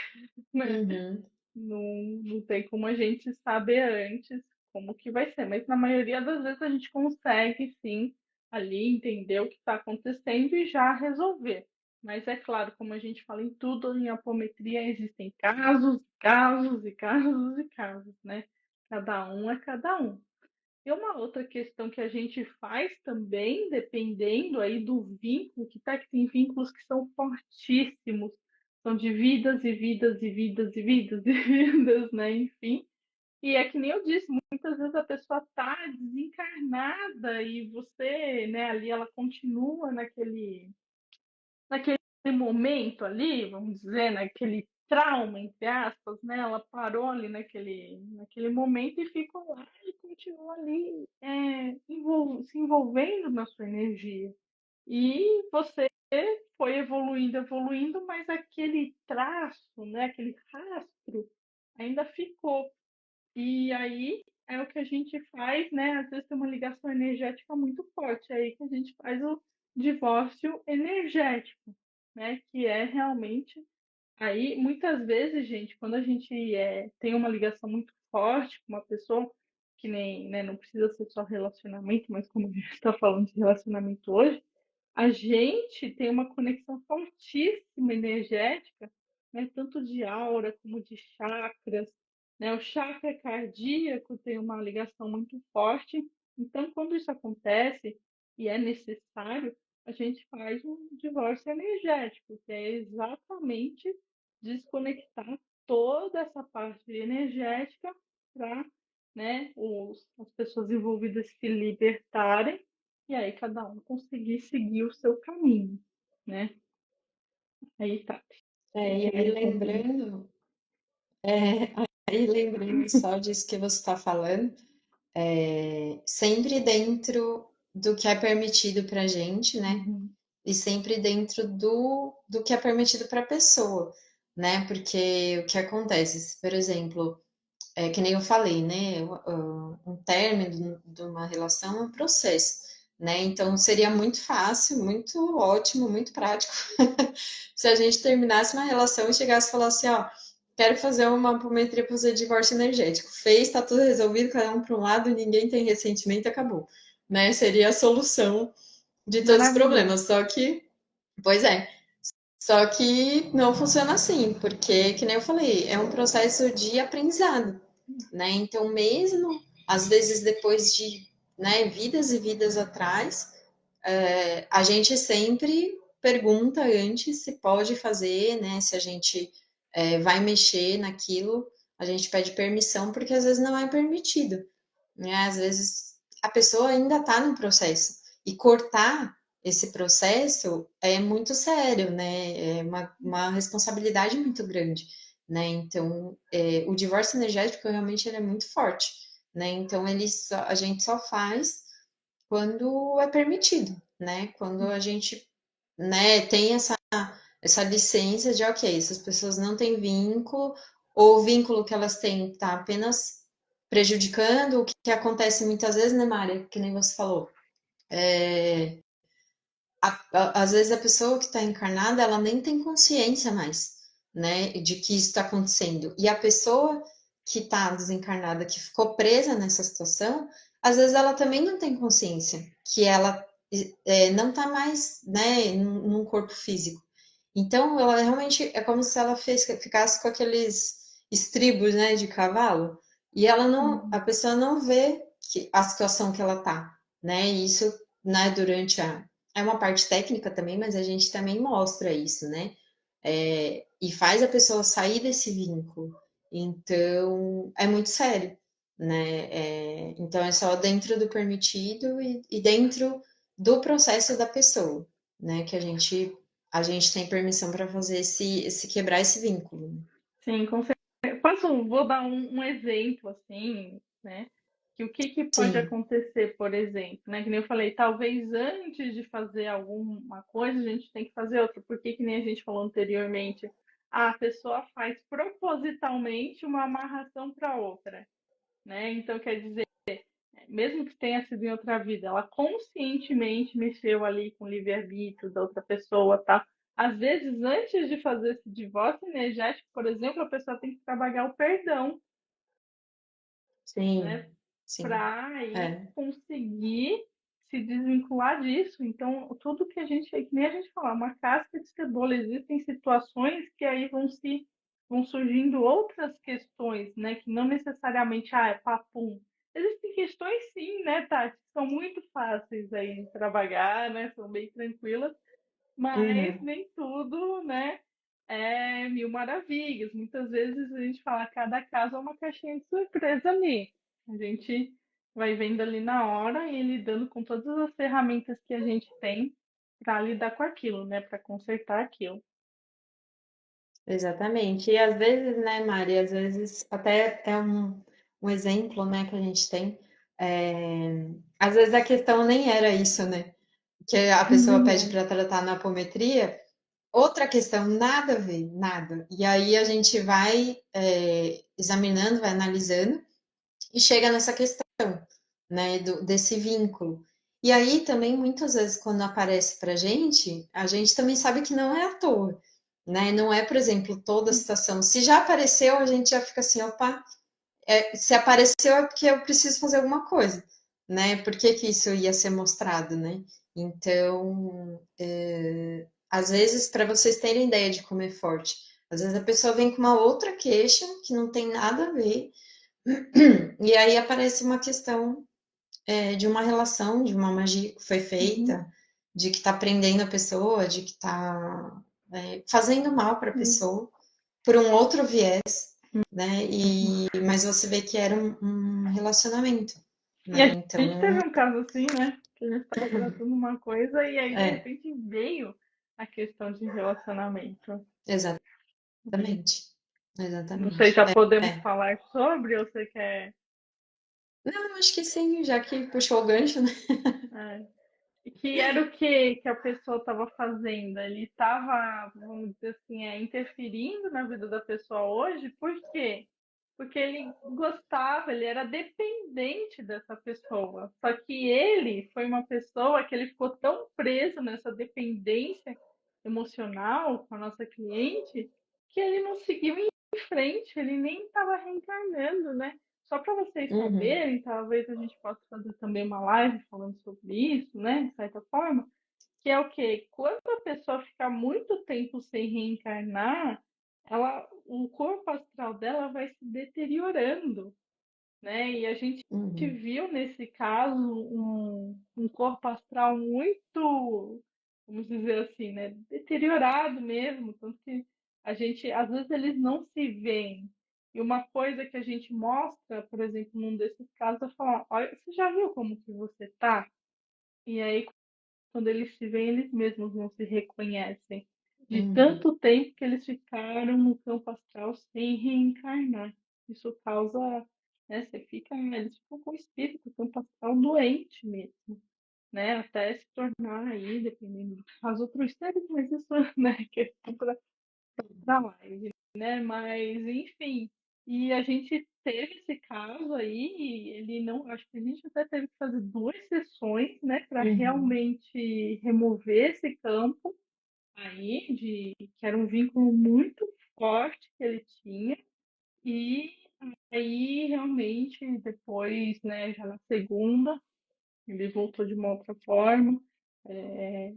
Uhum. Não tem como a gente saber antes como que vai ser, mas na maioria das vezes a gente consegue sim ali entender o que está acontecendo e já resolver. Mas é claro, como a gente fala em tudo, em apometria existem casos, casos e casos e casos, né? Cada um é cada um. E uma outra questão que a gente faz também, dependendo aí do vínculo, que tá que tem vínculos que são fortíssimos, são de vidas e vidas e vidas e vidas e vidas, né? Enfim. E é que nem eu disse, muitas vezes a pessoa tá desencarnada e você, né, ali ela continua naquele momento ali, vamos dizer, naquele trauma, entre aspas, né? Ela parou ali naquele momento e ficou lá e continua ali se envolvendo na sua energia. E você foi evoluindo, evoluindo, mas aquele traço, né, aquele rastro ainda ficou. E aí é o que a gente faz, né? Às vezes tem uma ligação energética muito forte, é aí que a gente faz o divórcio energético, né? Que é realmente aí muitas vezes, gente, quando a gente tem uma ligação muito forte com uma pessoa, que nem, né, não precisa ser só relacionamento, mas como a gente está falando de relacionamento hoje, a gente tem uma conexão fortíssima energética, né, tanto de aura como de chakras, né? O chakra cardíaco tem uma ligação muito forte. Então, quando isso acontece e é necessário, a gente faz um divórcio energético, que é exatamente desconectar toda essa parte energética para, né, as pessoas envolvidas se libertarem e aí cada um conseguir seguir o seu caminho, né? Aí tá. Eu E aí queria concluir. lembrando, é, aí lembrando só disso que você está falando, sempre dentro do que é permitido para a gente, né? Uhum. E sempre dentro do que é permitido para a pessoa, né? Porque o que acontece, por exemplo, que nem eu falei, né? Um término de uma relação é um processo, né? Então seria muito fácil, muito ótimo, muito prático se a gente terminasse uma relação e chegasse e falasse, ó, quero fazer uma apometria para fazer divórcio energético. Fez, tá tudo resolvido, cada um para um lado, ninguém tem ressentimento, acabou. Né? Seria a solução de todos os Maravilhoso. problemas. Só que, pois é, só que não funciona assim, porque, que nem eu falei, é um processo de aprendizado, né? Então, mesmo às vezes depois de, né, vidas e vidas atrás, a gente sempre pergunta antes se pode fazer, né? Se a gente vai mexer naquilo, a gente pede permissão, porque às vezes não é permitido, né? Às vezes a pessoa ainda está no processo e cortar esse processo é muito sério, né? É uma responsabilidade muito grande, né? Então, o divórcio energético realmente ele é muito forte, né? Então, a gente só faz quando é permitido, né? Quando a gente, né, tem essa licença de, ok, essas pessoas não têm vínculo, ou o vínculo que elas têm está apenas prejudicando, o que acontece muitas vezes, né, Mária? Que nem você falou. Às vezes a pessoa que está encarnada, ela nem tem consciência mais, né, de que isso está acontecendo. E a pessoa que está desencarnada, que ficou presa nessa situação, às vezes ela também não tem consciência que ela não está mais, né, num corpo físico. Então, ela realmente é como se ela ficasse com aqueles estribos, né, de cavalo, e ela não, a Uhum. pessoa não vê a situação que ela tá, né? E isso, né, durante a é uma parte técnica também, mas a gente também mostra isso, né? E faz a pessoa sair desse vínculo. Então, é muito sério, né? Então, é só dentro do permitido e dentro do processo da pessoa, né? Que a gente tem permissão para fazer esse quebrar esse vínculo. Sim, com certeza. Vou dar um exemplo, assim, né? Que o que pode Sim, acontecer, por exemplo, né? Que nem eu falei, talvez antes de fazer alguma coisa, a gente tem que fazer outra. Porque que nem a gente falou anteriormente, a pessoa faz propositalmente uma amarração para outra, né? Então, quer dizer, mesmo que tenha sido em outra vida, ela conscientemente mexeu ali com o livre-arbítrio da outra pessoa, tá? Às vezes, antes de fazer esse divórcio energético, por exemplo, a pessoa tem que trabalhar o perdão, sim, né? sim. Para aí É, conseguir se desvincular disso. Então, tudo que a gente, que nem a gente fala, uma casca de cebola, existem situações que aí vão surgindo outras questões, né? Que não necessariamente, é papum. Existem questões sim, né, Tati? Que são muito fáceis aí de trabalhar, né? São bem tranquilas, mas uhum, nem tudo, né? É mil maravilhas. Muitas vezes a gente fala, cada caso é uma caixinha de surpresa ali. A gente vai vendo ali na hora e lidando com todas as ferramentas que a gente tem para lidar com aquilo, né? Para consertar aquilo. exatamente. E às vezes, né, Mari, às vezes até é um exemplo, né, que a gente tem. Às vezes a questão nem era isso, né? Que a pessoa pede Uhum. para tratar na apometria, outra questão, nada a ver, nada. E aí a gente vai examinando, vai analisando e chega nessa questão, né, desse vínculo. E aí também, muitas vezes, quando aparece pra gente, a gente também sabe que não é à toa, né? Não é, por exemplo, toda a situação. Se já apareceu, a gente já fica assim, opa, se apareceu é porque eu preciso fazer alguma coisa, né? Por que que isso ia ser mostrado, né? Então, às vezes, para vocês terem ideia de como é forte, às vezes a pessoa vem com uma outra queixa que não tem nada a ver, e aí aparece uma questão de uma relação, de uma magia que foi Uhum. feita, de que está prendendo a pessoa, de que está fazendo mal para a Sim. pessoa, por um outro viés, né? Mas você vê que era um relacionamento, E né? a gente Então, teve um caso assim, né? Que a gente estava tratando uma coisa e aí de é, repente veio a questão de relacionamento. Né? exatamente, Não sei, exatamente. já podemos É. falar sobre ou você quer. Não, acho que sim, já que puxou o gancho, né? É. Que era o que a pessoa estava fazendo? Ele estava, vamos dizer assim, interferindo na vida da pessoa hoje, por quê? Porque ele gostava, ele era dependente dessa pessoa. Só que ele foi uma pessoa que ele ficou tão preso nessa dependência emocional com a nossa cliente que ele não seguiu em frente, ele nem estava reencarnando, né? Só para vocês Uhum, saberem, talvez a gente possa fazer também uma live falando sobre isso, né? De certa forma, que é o quê? Quando a pessoa fica muito tempo sem reencarnar, o corpo astral dela vai se deteriorando, né? E a gente uhum, viu nesse caso um corpo astral muito, vamos dizer assim, né? Deteriorado mesmo, tanto que a gente, às vezes eles não se veem. E uma coisa que a gente mostra, por exemplo, num desses casos, é falar, olha, você já viu como que você tá? E aí quando eles se veem, eles mesmos não se reconhecem. De uhum, tanto tempo que eles ficaram no campo astral sem reencarnar. Isso causa, né, você fica, eles ficam com o espírito, o campo astral doente mesmo, né, até se tornar aí, dependendo do caso, outros seres, mas isso, né, questão para live, né, mas enfim, E a gente teve esse caso aí, e ele não, acho que a gente até teve que fazer 2 sessões, né, para Uhum. realmente remover esse campo aí, que era um vínculo muito forte que ele tinha. E aí, realmente, depois, né, já na segunda, ele voltou de uma outra forma,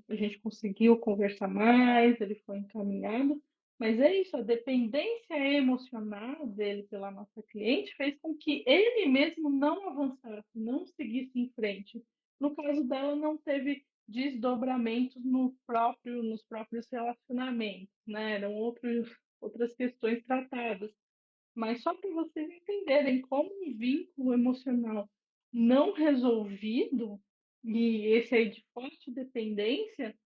a gente conseguiu conversar mais, ele foi encaminhado, mas é isso, a dependência emocional dele pela nossa cliente fez com que ele mesmo não avançasse, não seguisse em frente. No caso dela, não teve desdobramentos nos próprios relacionamentos, né? Eram outras questões tratadas. Mas só para vocês entenderem como um vínculo emocional não resolvido, e esse aí de forte dependência,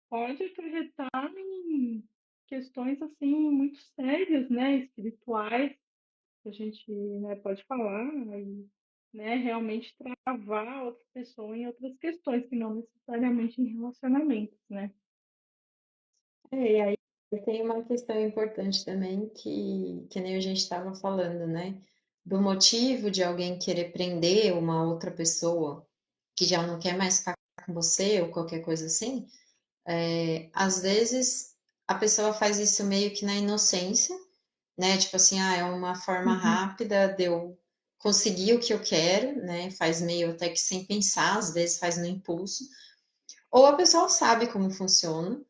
pode acarretar em questões assim muito sérias, né, espirituais, que a gente, né, pode falar e, né, realmente travar outra pessoa em outras questões que não necessariamente em relacionamentos, né? E aí tem uma questão importante também que nem a gente estava falando, né? Do motivo de alguém querer prender uma outra pessoa que já não quer mais ficar com você ou qualquer coisa assim, às vezes a pessoa faz isso meio que na inocência, né? Tipo assim, é uma forma Uhum, rápida de eu conseguir o que eu quero, né? Faz meio até que sem pensar, às vezes faz no impulso. Ou a pessoa sabe como funciona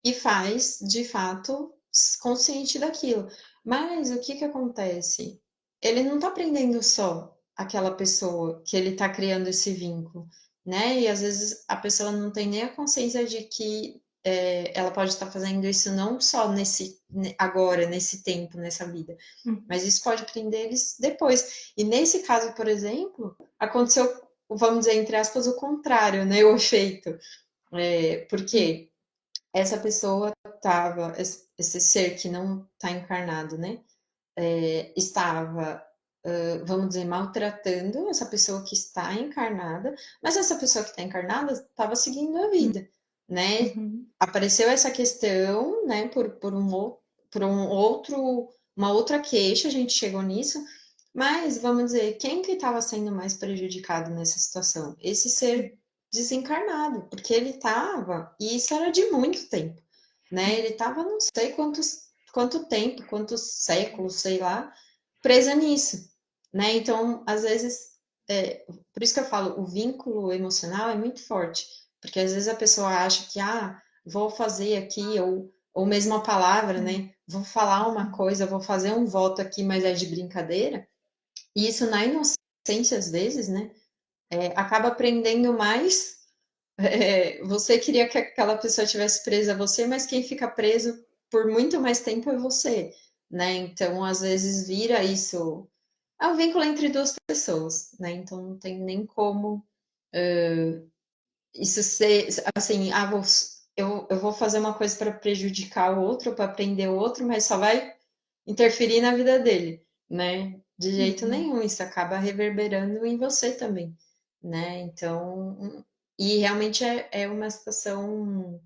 e faz, de fato, consciente daquilo. Mas o que que acontece? Ele não está aprendendo só aquela pessoa que ele está criando esse vínculo, né? E às vezes a pessoa não tem nem a consciência de que ela pode estar fazendo isso não só agora, nesse tempo, nessa vida, uhum, mas isso pode prender eles depois. E nesse caso, por exemplo, aconteceu, vamos dizer, entre aspas, o contrário, né? O efeito. uhum, Porque essa pessoa estava, esse ser que não está encarnado, né? Estava, vamos dizer, maltratando essa pessoa que está encarnada, mas essa pessoa que está encarnada estava seguindo a vida, né? uhum, Apareceu essa questão, né, por um outro, uma outra queixa, a gente chegou nisso, mas vamos dizer, quem que estava sendo mais prejudicado nessa situação? Esse uhum, ser desencarnado, porque ele estava, e isso era de muito tempo, né? Ele estava não sei quanto tempo, quantos séculos, sei lá, presa nisso, né? Então, às vezes, por isso que eu falo, o vínculo emocional é muito forte, porque às vezes a pessoa acha que, vou fazer aqui, ou mesmo a palavra, uhum, né? Vou falar uma coisa, vou fazer um voto aqui, mas é de brincadeira, e isso na inocência, às vezes, né? Acaba aprendendo mais. Você queria que aquela pessoa tivesse presa a você, mas quem fica preso por muito mais tempo é você, né? Então, às vezes vira isso. É um vínculo entre duas pessoas, né? Então não tem nem como isso ser assim, eu vou fazer uma coisa para prejudicar o outro, para prender o outro, mas só vai interferir na vida dele, né? De jeito uhum. nenhum, isso acaba reverberando em você também, né? Então, e realmente é uma situação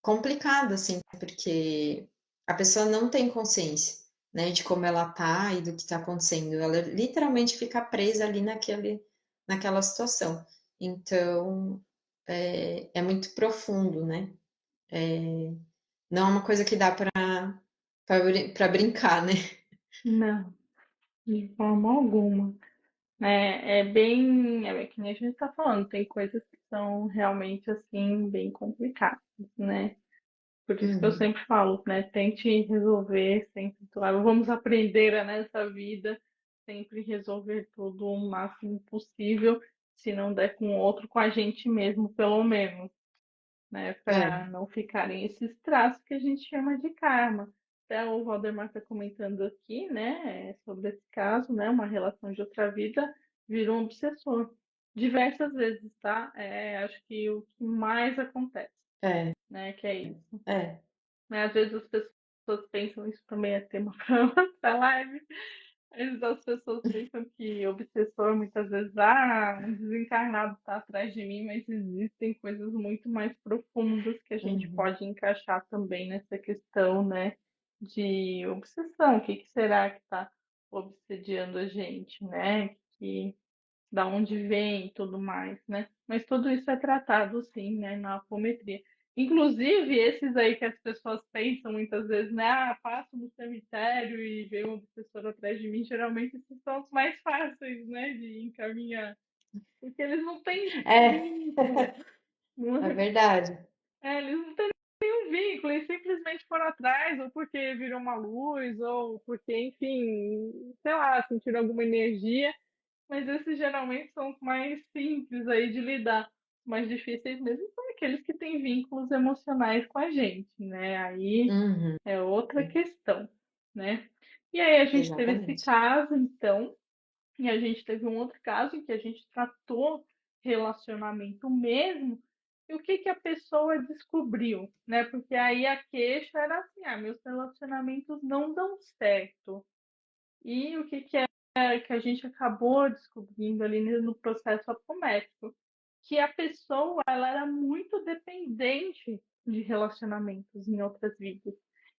complicada, assim, porque a pessoa não tem consciência, né, de como ela tá e do que está acontecendo. Ela literalmente fica presa ali naquela situação. Então, é muito profundo, né? Não é uma coisa que dá para brincar, né? Não, de forma alguma. É bem que nem a gente está falando, tem coisas que são realmente assim bem complicadas, né? Por isso que eu Uhum. sempre falo, né? Tente resolver sempre, claro, vamos aprender nessa vida, sempre resolver tudo o máximo possível, se não der com o outro, com a gente mesmo, pelo menos, né? É, Para não ficarem esses traços que a gente chama de karma. Até o Valdemar está comentando aqui, né, sobre esse caso, né, uma relação de outra vida virou um obsessor. Diversas vezes, tá? Acho que o que mais acontece, é, né, que é isso. é. Né? Às vezes as pessoas pensam, isso também é tema para outra live, às vezes as pessoas pensam que obsessor muitas vezes, um desencarnado está atrás de mim, mas existem coisas muito mais profundas que a gente Uhum. pode encaixar também nessa questão, né? de obsessão. O que que será que está obsediando a gente, né? Que da onde vem e tudo mais, né? Mas tudo isso é tratado, sim, né, na apometria. Inclusive, esses aí que as pessoas pensam muitas vezes, né? Ah, passo no cemitério e vem um obsessor atrás de mim. Geralmente, esses são os mais fáceis, né, de encaminhar. Porque eles não têm É, vínculo. é verdade. Eles não têm nenhum vínculo, eles simplesmente foram atrás, ou porque viram uma luz, ou porque, enfim, sei lá, sentiram alguma energia. Mas esses geralmente são os mais simples aí de lidar. Os mais difíceis mesmo são aqueles que têm vínculos emocionais com a gente, né? Aí Uhum, é outra questão, né? E aí a gente teve esse exatamente. caso, então, e a gente teve um outro caso em que a gente tratou relacionamento mesmo. E o que que a pessoa descobriu, né? Porque aí a queixa era assim: ah, meus relacionamentos não dão certo. E o que que que a gente acabou descobrindo ali no processo apométrico, que a pessoa ela era muito dependente de relacionamentos em outras vidas.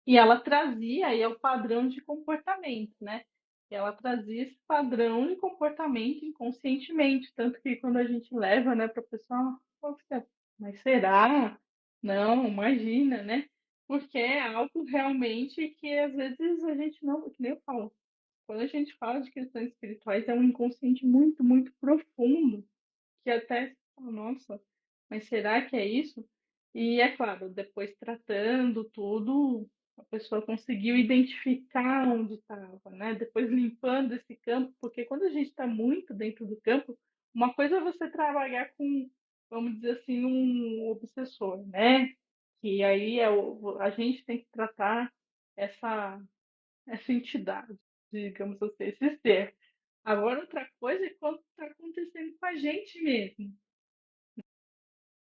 E ela trazia aí o padrão de comportamento, né? E ela trazia esse padrão de comportamento inconscientemente, tanto que quando a gente leva, né, para a pessoa, "Poxa, mas será? Não, imagina, né? Porque é algo realmente que às vezes a gente não, que nem eu falo, quando a gente fala de questões espirituais, é um inconsciente muito, muito profundo, que até, nossa, mas será que é isso? E é claro, depois tratando tudo, a pessoa conseguiu identificar onde estava, né? Depois limpando esse campo, porque quando a gente está muito dentro do campo, uma coisa é você trabalhar com, vamos dizer assim, um obsessor, né? Que aí a gente tem que tratar essa essa entidade, digamos assim, esse ser. Agora, outra coisa é quando está acontecendo com a gente mesmo,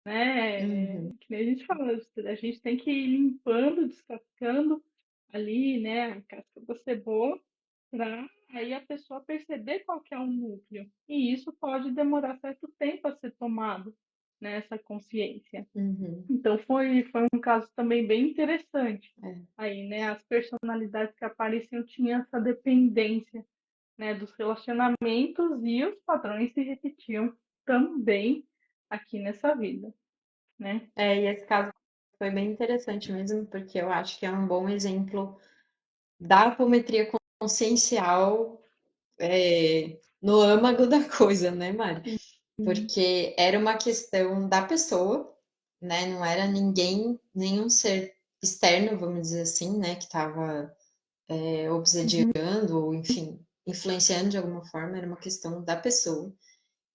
né? Uhum, Que nem a gente fala, a gente tem que ir limpando, descascando ali, né, a casca da cebola, para aí a pessoa perceber qual que é o núcleo. E isso pode demorar certo tempo a ser tomado, né, essa consciência. uhum, Então foi um caso também bem interessante. é. Aí, né, as personalidades que apareciam tinham essa dependência, né, dos relacionamentos e os padrões se repetiam também aqui nessa vida, né? E esse caso foi bem interessante mesmo, porque eu acho que é um bom exemplo da apometria consciencial, no âmago da coisa, né, Mari? Sim. Porque era uma questão da pessoa, né? Não era ninguém, nenhum ser externo, vamos dizer assim, né, que estava Uhum. obsediando, ou enfim, influenciando de alguma forma, era uma questão da pessoa.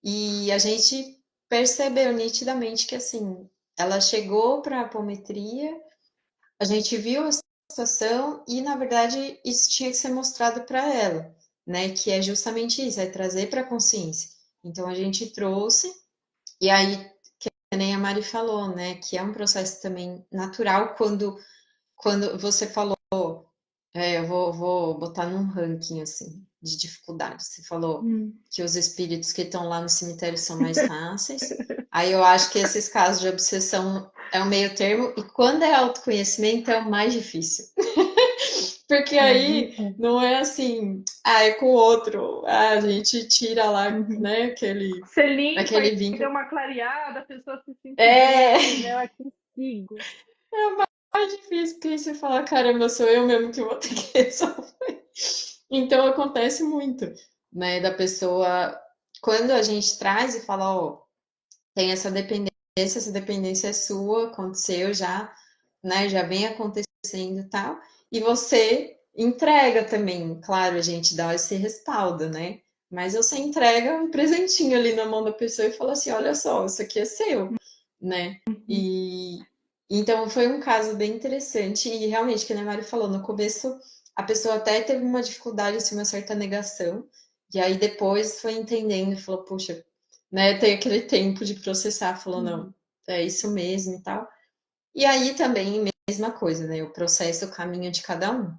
E a gente percebeu nitidamente que, assim, ela chegou para a apometria, a gente viu a situação e, na verdade, isso tinha que ser mostrado para ela, né? Que é justamente isso, é trazer para a consciência. Então, a gente trouxe, e aí, que nem a Mari falou, né? Que é um processo também natural quando você falou, eu vou botar num ranking, assim, de dificuldade. Você falou Hum. que os espíritos que estão lá no cemitério são mais fáceis. Aí eu acho que esses casos de obsessão é o meio termo, e quando é autoconhecimento é o mais difícil. Porque aí Uhum. não é assim, é com o outro, a gente tira lá, Uhum. né, Você limpa aquele e deu vínculo. uma clareada, a pessoa se sente É, bem, né? Eu consigo. mais difícil, porque você fala, caramba, sou eu mesmo que vou ter que resolver. Então acontece muito, né, da pessoa, quando a gente traz e fala, ó, tem essa dependência é sua, aconteceu já, né, já vem acontecendo e tal, e você entrega também, claro, a gente dá esse respaldo, né, mas você entrega um presentinho ali na mão da pessoa e fala assim, olha só, isso aqui é seu, né, Uhum. e então foi um caso bem interessante, e realmente, que a Mari falou, no começo a pessoa até teve uma dificuldade, assim, uma certa negação, e aí depois foi entendendo e falou, puxa, né, tem aquele tempo de processar, falou, não, Uhum. é isso mesmo e tal. E aí também, mesma coisa, né, o processo, o caminho de cada um.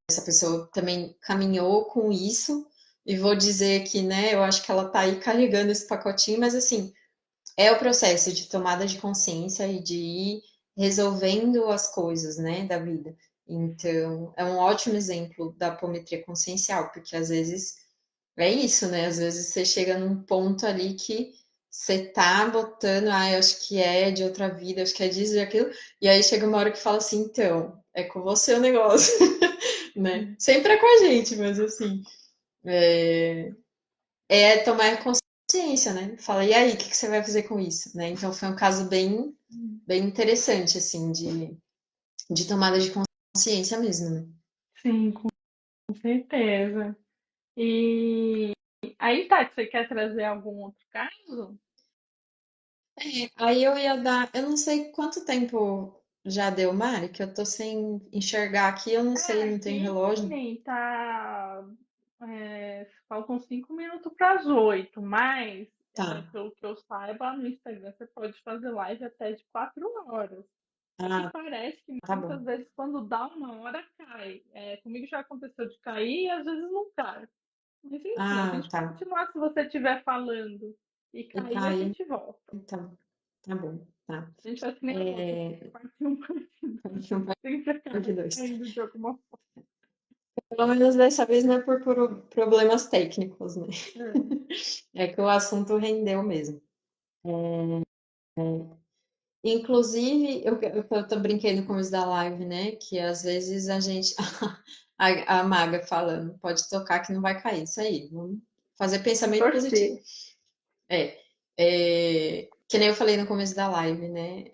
Essa pessoa também caminhou com isso, e vou dizer que, né, eu acho que ela tá aí carregando esse pacotinho, mas assim, é o processo de tomada de consciência e de ir resolvendo as coisas, né, da vida. Então, é um ótimo exemplo da apometria consciencial, porque às vezes é isso, né? Às vezes você chega num ponto ali que você tá botando, eu acho que é de outra vida, acho que é disso e aquilo, e aí chega uma hora que fala assim, então, é com você o negócio, né? Sempre é com a gente, mas assim, é tomar consciência, né? Fala, e aí, o que que você vai fazer com isso, né? Então foi um caso bem interessante, assim, de tomada de consciência mesmo, né? Sim, com certeza. E aí, Tati, você quer trazer algum outro caso? Aí eu ia dar, eu não sei quanto tempo já deu, Mari, que eu tô sem enxergar aqui, eu não sei, não tenho Aqui relógio. tá. Faltam 5 minutos para as 8, mas Tá. pelo que eu saiba, no Instagram você pode fazer live até de 4 horas. Só que Ah, parece que tá bom. muitas vezes quando dá uma hora cai. Comigo já aconteceu de cair e às vezes não cai. Mas enfim, a Ah, gente tá. continuar se você estiver falando e E cair, a cair, gente volta. então, tá bom, tá. A gente faz que nem a outra, É, parte um, parte dois. parte um, Sempre acaba parte dois. caindo de alguma Pelo menos dessa vez não é por problemas técnicos, né? forma. É que o assunto rendeu mesmo. Inclusive, eu tô brincando com isso da live, né? Que às vezes a gente. A Maga falando, pode tocar que não vai cair. Isso aí, vamos fazer pensamento positivo. Torcer. É, que nem eu falei no começo da live, né?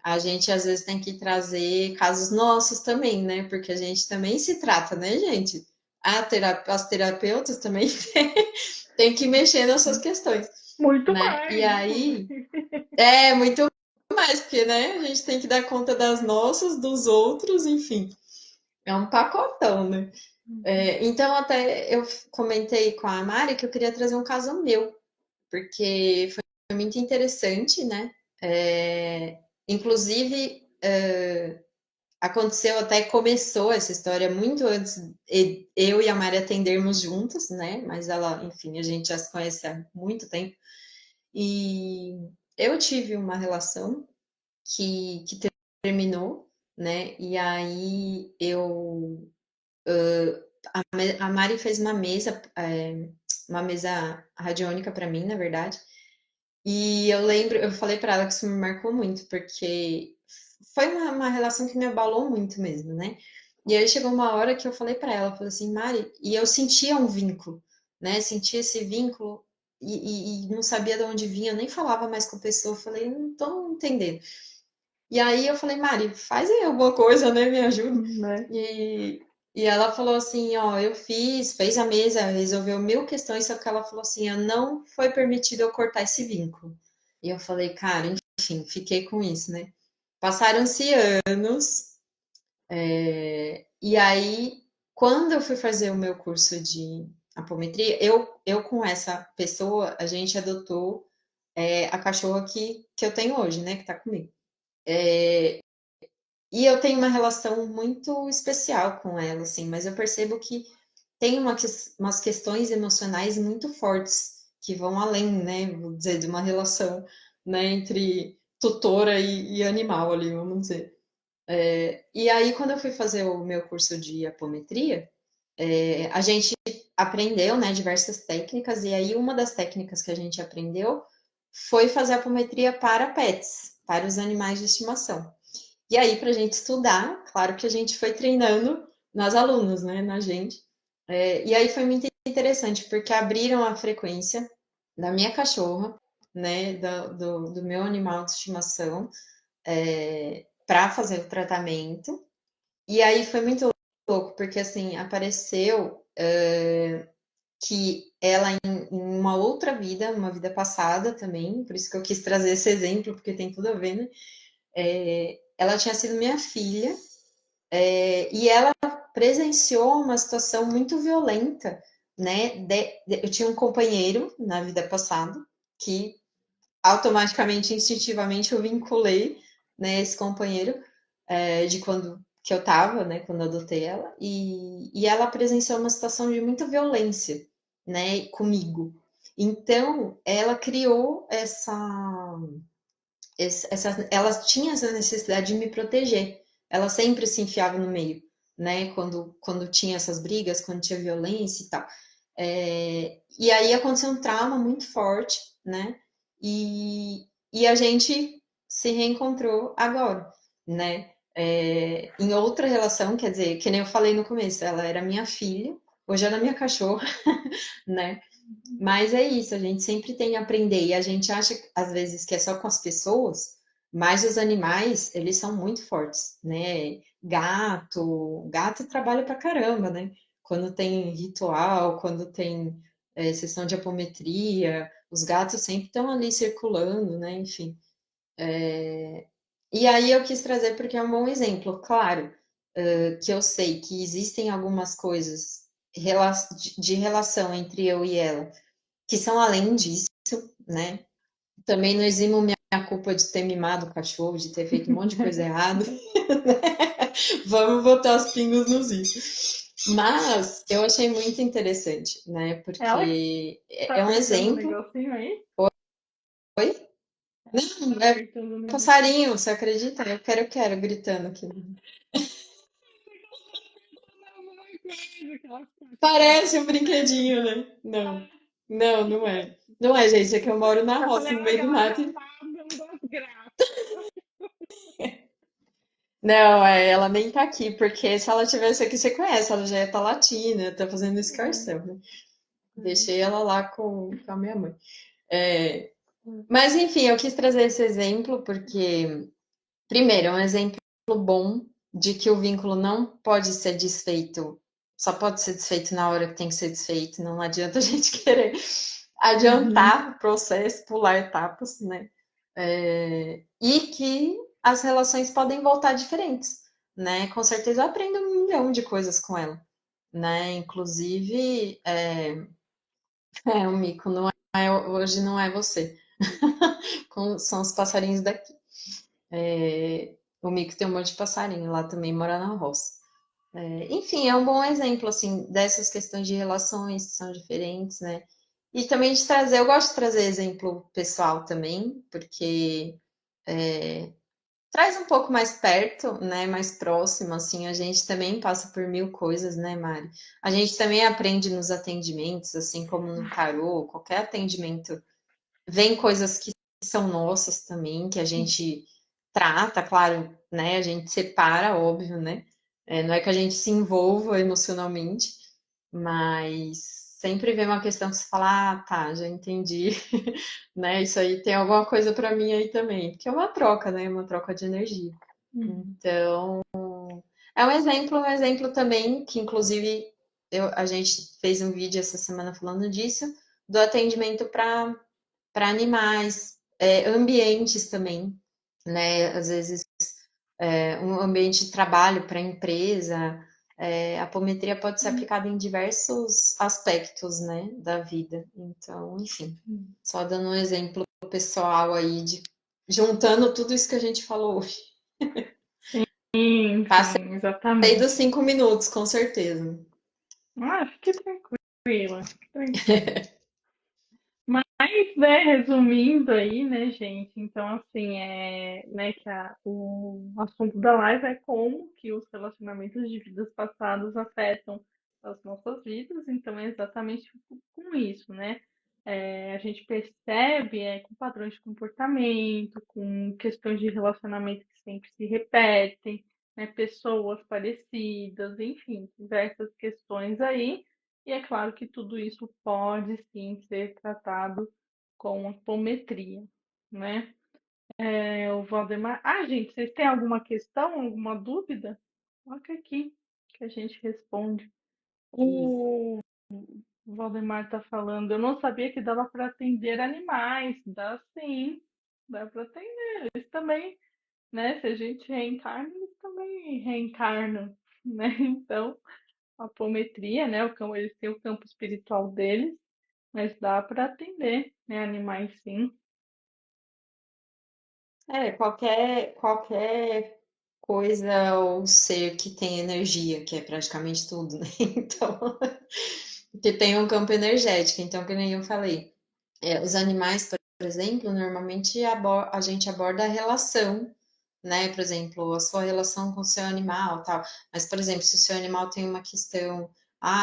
A gente às vezes tem que trazer casos nossos também, né? Porque a gente também se trata, né, gente? As terapeutas também têm que mexer nessas questões, Muito né? E mais, aí, inclusive. muito mais, porque, né, a gente tem que dar conta das nossas, dos outros, enfim. É um pacotão, né? Então, até eu comentei com a Mari que eu queria trazer um caso meu, porque foi muito interessante, né? Inclusive, aconteceu até começou essa história muito antes eu e a Mari atendermos juntas, né? Mas ela, enfim, a gente já se conhece há muito tempo. E eu tive uma relação que terminou, né? E aí a Mari fez uma mesa radiônica para mim, na verdade. E eu lembro, eu falei para ela que isso me marcou muito, porque foi uma relação que me abalou muito mesmo, né? E aí chegou uma hora que eu falei para ela, falei assim, Mari, e eu sentia um vínculo, né? Sentia esse vínculo e não sabia de onde vinha, eu nem falava mais com a pessoa, eu falei, não tô entendendo. E aí eu falei, Mari, faz aí alguma coisa, né? Me ajuda. Né? E, e ela falou assim, ó, fez a mesa, resolveu mil questões, só que ela falou assim, ó, não foi permitido eu cortar esse vínculo. E eu falei, cara, enfim, fiquei com isso, né? Passaram-se anos, e aí, quando eu fui fazer o meu curso de apometria, eu com essa pessoa, a gente adotou a cachorra que eu tenho hoje, né, que tá comigo. E eu tenho uma relação muito especial com ela, assim, mas eu percebo que tem umas questões emocionais muito fortes que vão além, né, vou dizer, de uma relação, né, entre tutora e animal ali, vamos dizer. E aí, quando eu fui fazer o meu curso de apometria, a gente aprendeu, né, diversas técnicas, e aí uma das técnicas que a gente aprendeu foi fazer apometria para pets, para os animais de estimação. E aí, para a gente estudar, claro que a gente foi treinando nas alunas, né, na gente. E aí foi muito interessante, porque abriram a frequência da minha cachorra, né, do meu animal de estimação, para fazer o tratamento. E aí foi muito louco, porque assim, apareceu que ela em uma outra vida, uma vida passada também, por isso que eu quis trazer esse exemplo, porque tem tudo a ver, né? Ela tinha sido minha filha, e ela presenciou uma situação muito violenta, né? Eu tinha um companheiro na vida passada que automaticamente, instintivamente, eu vinculei, né, esse companheiro de quando que eu estava, né, quando eu adotei ela, e ela presenciou uma situação de muita violência, né, comigo. Então, ela criou ela tinha essa necessidade de me proteger. Ela sempre se enfiava no meio, né? Quando tinha essas brigas, quando tinha violência e tal. E aí aconteceu um trauma muito forte, né? E a gente se reencontrou agora, né? Em outra relação, quer dizer, que nem eu falei no começo, ela era minha filha, hoje ela é minha cachorra, né? Mas é isso, a gente sempre tem a aprender e a gente acha às vezes que é só com as pessoas, mas os animais, eles são muito fortes, né? Gato trabalha pra caramba, né? Quando tem ritual, quando tem sessão de apometria, os gatos sempre estão ali circulando, né? Enfim. E aí eu quis trazer porque é um bom exemplo, claro, que eu sei que existem algumas coisas de relação entre eu e ela que são além disso, né? Também não eximo minha culpa de ter mimado o cachorro, de ter feito um monte de coisa errada. Vamos botar os pingos nos is. Mas eu achei muito interessante, né? Ela que Porque tá é um apertando o exemplo. negocinho aí? Oi? Ela que tá Não, é apertando o negocinho. passarinho, você acredita? Eu quero, gritando aqui. Alguma coisa que ela fica Parece um brinquedinho, né? Não, não, não é. Não é, gente, é que eu moro na eu roça, falei, no olha, meio do ela já mato. tá dando as graças. Não, ela nem tá aqui, porque se ela tivesse aqui, você conhece, ela já ia estar latindo, tá fazendo escarcel, né? Deixei ela lá com a minha mãe. É, mas, enfim, eu quis trazer esse exemplo porque, primeiro, é um exemplo bom de que o vínculo não pode ser desfeito, só pode ser desfeito na hora que tem que ser desfeito, não adianta a gente querer Uhum. adiantar o processo, pular etapas, né? E que as relações podem voltar diferentes, né? Com certeza eu aprendo um milhão de coisas com ela, né? Inclusive, o mico não hoje não é você, são os passarinhos daqui. O mico tem um monte de passarinho lá também, mora na roça. Enfim, é um bom exemplo assim dessas questões de relações que são diferentes, né? E também de trazer, eu gosto de trazer exemplo pessoal também, porque traz um pouco mais perto, né, mais próximo, assim, a gente também passa por mil coisas, né, Mari? A gente também aprende nos atendimentos, assim como no tarô, qualquer atendimento, vem coisas que são nossas também, que a gente trata, claro, né, a gente separa, óbvio, né? Não é que a gente se envolva emocionalmente, mas sempre vem uma questão que você fala, ah, tá, já entendi, né? Isso aí tem alguma coisa para mim aí também, porque é uma troca, né? Uma troca de energia. Uhum. Então, é um exemplo também que, inclusive, a gente fez um vídeo essa semana falando disso, do atendimento para animais, ambientes também, né? Às vezes, um ambiente de trabalho para a empresa, a apometria pode ser aplicada em diversos aspectos, né, da vida. Então, enfim, só dando um exemplo pessoal aí de juntando tudo isso que a gente falou hoje. Sim, Passei sim, dos exatamente. 5 minutos, com certeza. Ah, fique tranquila, fique tranquila. Mas, né, resumindo aí, né, gente, então, assim, né, que o assunto da live é como que os relacionamentos de vidas passadas afetam as nossas vidas, então é exatamente com isso, né? A gente percebe com padrões de comportamento, com questões de relacionamento que sempre se repetem, né, pessoas parecidas, enfim, diversas questões aí, e é claro que tudo isso pode sim ser tratado com apometria, né? O Valdemar. Ah, gente, vocês têm alguma questão, alguma dúvida? Coloca aqui que a gente responde. Isso. O Valdemar está falando. Eu não sabia que dava para atender animais. Dá sim, dá para atender. Eles também, né? Se a gente reencarna, eles também reencarnam, né? Então, a apometria, né? Eles têm o campo espiritual deles, mas dá para atender, né? Animais sim. Qualquer coisa ou ser que tem energia, que é praticamente tudo, né? Então, que tem um campo energético. Então, que nem eu falei, os animais, por exemplo, normalmente a gente aborda a relação, né? Por exemplo, a sua relação com o seu animal, tal. Mas, por exemplo, se o seu animal tem uma questão,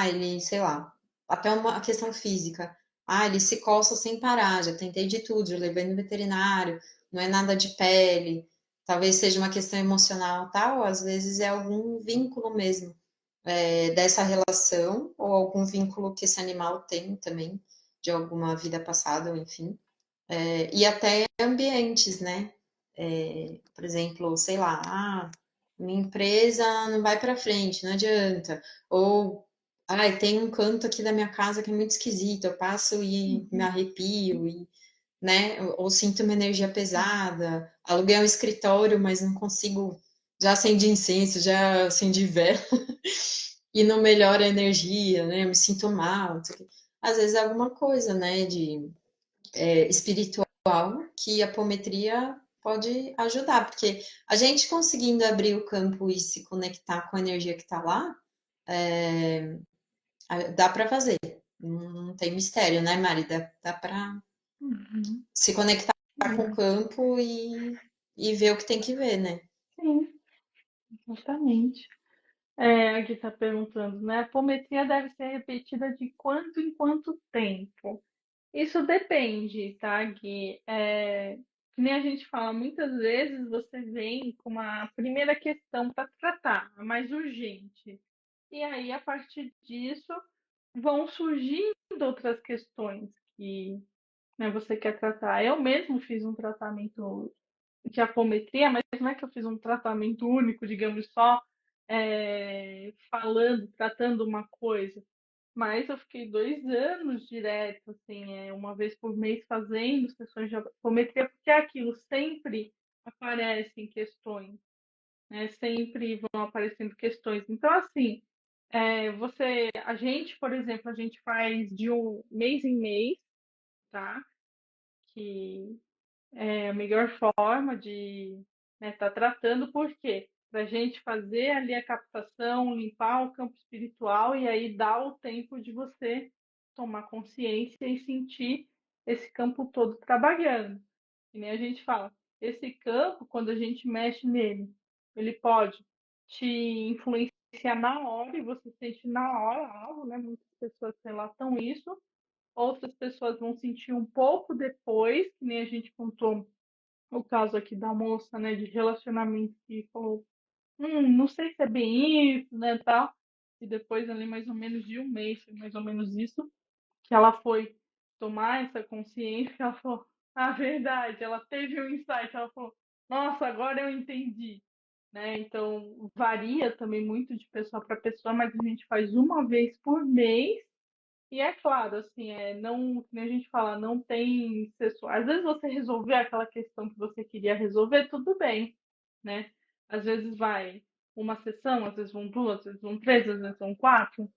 ele, sei lá, até uma questão física. Ele se coça sem parar, já tentei de tudo, já levei no veterinário, não é nada de pele, talvez seja uma questão emocional, tal. Às vezes é algum vínculo mesmo, dessa relação, ou algum vínculo que esse animal tem também, de alguma vida passada, enfim. E até ambientes, né? Por exemplo, sei lá, minha empresa não vai para frente, não adianta. Ou, tem um canto aqui da minha casa que é muito esquisito, eu passo e me Uhum. arrepio, né? Ou sinto uma energia pesada. Aluguei um escritório, mas não consigo. Já acendi incenso, já acendi vela e não melhora a energia, né? Eu me sinto mal. Não sei o quê. Às vezes é alguma coisa, né? De espiritual que a apometria pode ajudar, porque a gente conseguindo abrir o campo e se conectar com a energia que está lá, dá para fazer. Não tem mistério, né, Mari? Dá para Uhum. se conectar com o É, campo e ver o que tem que ver, né? sim, exatamente. Aqui está perguntando, né? A apometria deve ser repetida de quanto em quanto tempo? Isso depende, tá, Gui? Que nem a gente fala, muitas vezes você vem com uma primeira questão para tratar, a mais urgente. E aí, a partir disso, vão surgindo outras questões que, né, você quer tratar. Eu mesmo fiz um tratamento de apometria, mas não é que eu fiz um tratamento único, digamos, só falando, tratando uma coisa. Mas eu fiquei 2 anos direto, assim, uma vez por mês fazendo sessões de apometria, porque aquilo sempre aparecem questões, né? Sempre vão aparecendo questões. Então, assim, a gente, por exemplo, a gente faz de um mês em mês, tá? Que é a melhor forma de estar tratando, por quê? Para a gente fazer ali a captação, limpar o campo espiritual e aí dar o tempo de você tomar consciência e sentir esse campo todo trabalhando. E nem a gente fala, esse campo, quando a gente mexe nele, ele pode te influenciar na hora e você sente na hora algo, né? Muitas pessoas relatam isso, outras pessoas vão sentir um pouco depois, que nem a gente contou o caso aqui da moça, né, de relacionamento que falou, não sei se é bem isso, né, tal. E depois ali mais ou menos de um mês, foi mais ou menos isso, que ela foi tomar essa consciência, ela falou, a verdade, ela teve um insight, ela falou, nossa, agora eu entendi, né? Então varia também muito de pessoa para pessoa, mas a gente faz uma vez por mês e é claro, assim, não, como a gente fala, não tem sessões. Às vezes você resolver aquela questão que você queria resolver, tudo bem, né? Às vezes vai uma sessão, às vezes vão duas, às vezes vão três, às vezes vão quatro.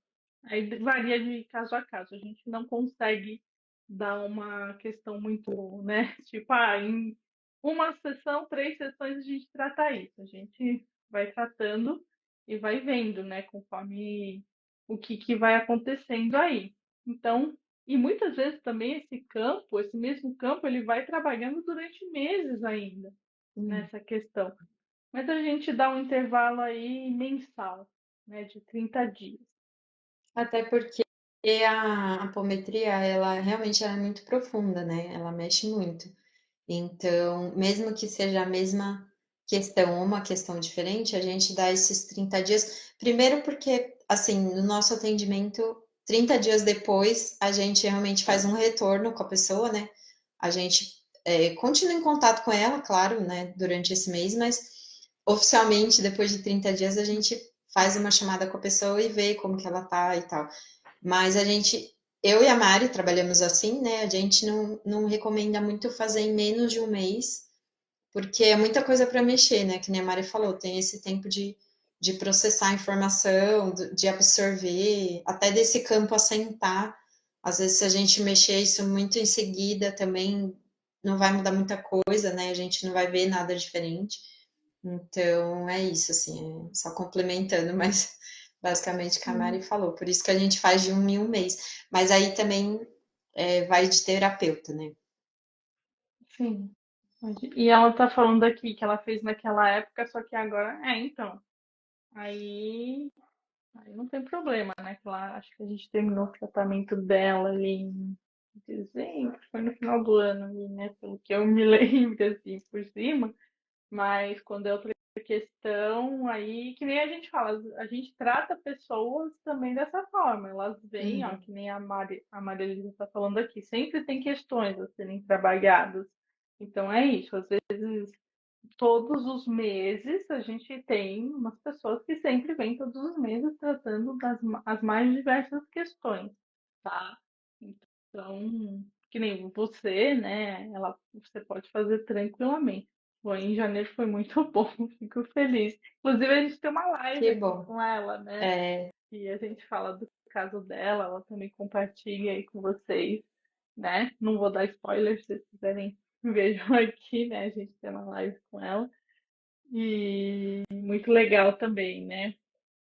Aí varia de caso a caso. A gente não consegue dar uma questão muito, né? Tipo, em uma sessão, 3 sessões a gente trata isso. A gente vai tratando e vai vendo, né? Conforme o que vai acontecendo aí. Então, e muitas vezes também esse campo, esse mesmo campo, ele vai trabalhando durante meses ainda Hum. nessa questão. Mas a gente dá um intervalo aí mensal, né? De 30 dias. Até porque a apometria, ela realmente é muito profunda, né? Ela mexe muito. Então, mesmo que seja a mesma questão, uma questão diferente, a gente dá esses 30 dias. Primeiro, porque, assim, no nosso atendimento, 30 dias depois, a gente realmente faz um retorno com a pessoa, né? A gente continua em contato com ela, claro, né, durante esse mês, mas oficialmente, depois de 30 dias, a gente faz uma chamada com a pessoa e vê como que ela tá e tal. Mas eu e a Mari trabalhamos assim, né? A gente não recomenda muito fazer em menos de um mês, porque é muita coisa para mexer, né? Que nem a Mari falou, tem esse tempo de processar a informação, de absorver, até desse campo assentar. Às vezes, se a gente mexer isso muito em seguida, também não vai mudar muita coisa, né? A gente não vai ver nada diferente. Então, é isso, assim, só complementando, mas basicamente o que a Mari Sim. falou. Por isso que a gente faz de um em um mês. Mas aí também vai de terapeuta, né? sim. E ela tá falando aqui que ela fez naquela época, só que agora. Então. Aí, aí não tem problema, né? Que ela, acho que a gente terminou o tratamento dela ali em dezembro, foi no final do ano ali, né? Pelo que eu me lembro, assim, por cima. Mas quando é outra questão, aí, que nem a gente fala, a gente trata pessoas também dessa forma. Elas vêm, ó, Uhum. que nem a Maria Elisa está falando aqui, sempre tem questões a serem trabalhadas. Então é isso, às vezes todos os meses a gente tem umas pessoas que sempre vêm todos os meses tratando das as mais diversas questões, tá? Então, que nem você, né? Você pode fazer tranquilamente. Foi em janeiro, foi muito bom, fico feliz. Inclusive, a gente tem uma live Que aqui bom. com ela, né? É, E a gente fala do caso dela, ela também compartilha aí com vocês, né? Não vou dar spoilers, se vocês quiserem, vejam aqui, né? A gente tem uma live com ela. E muito legal também, né?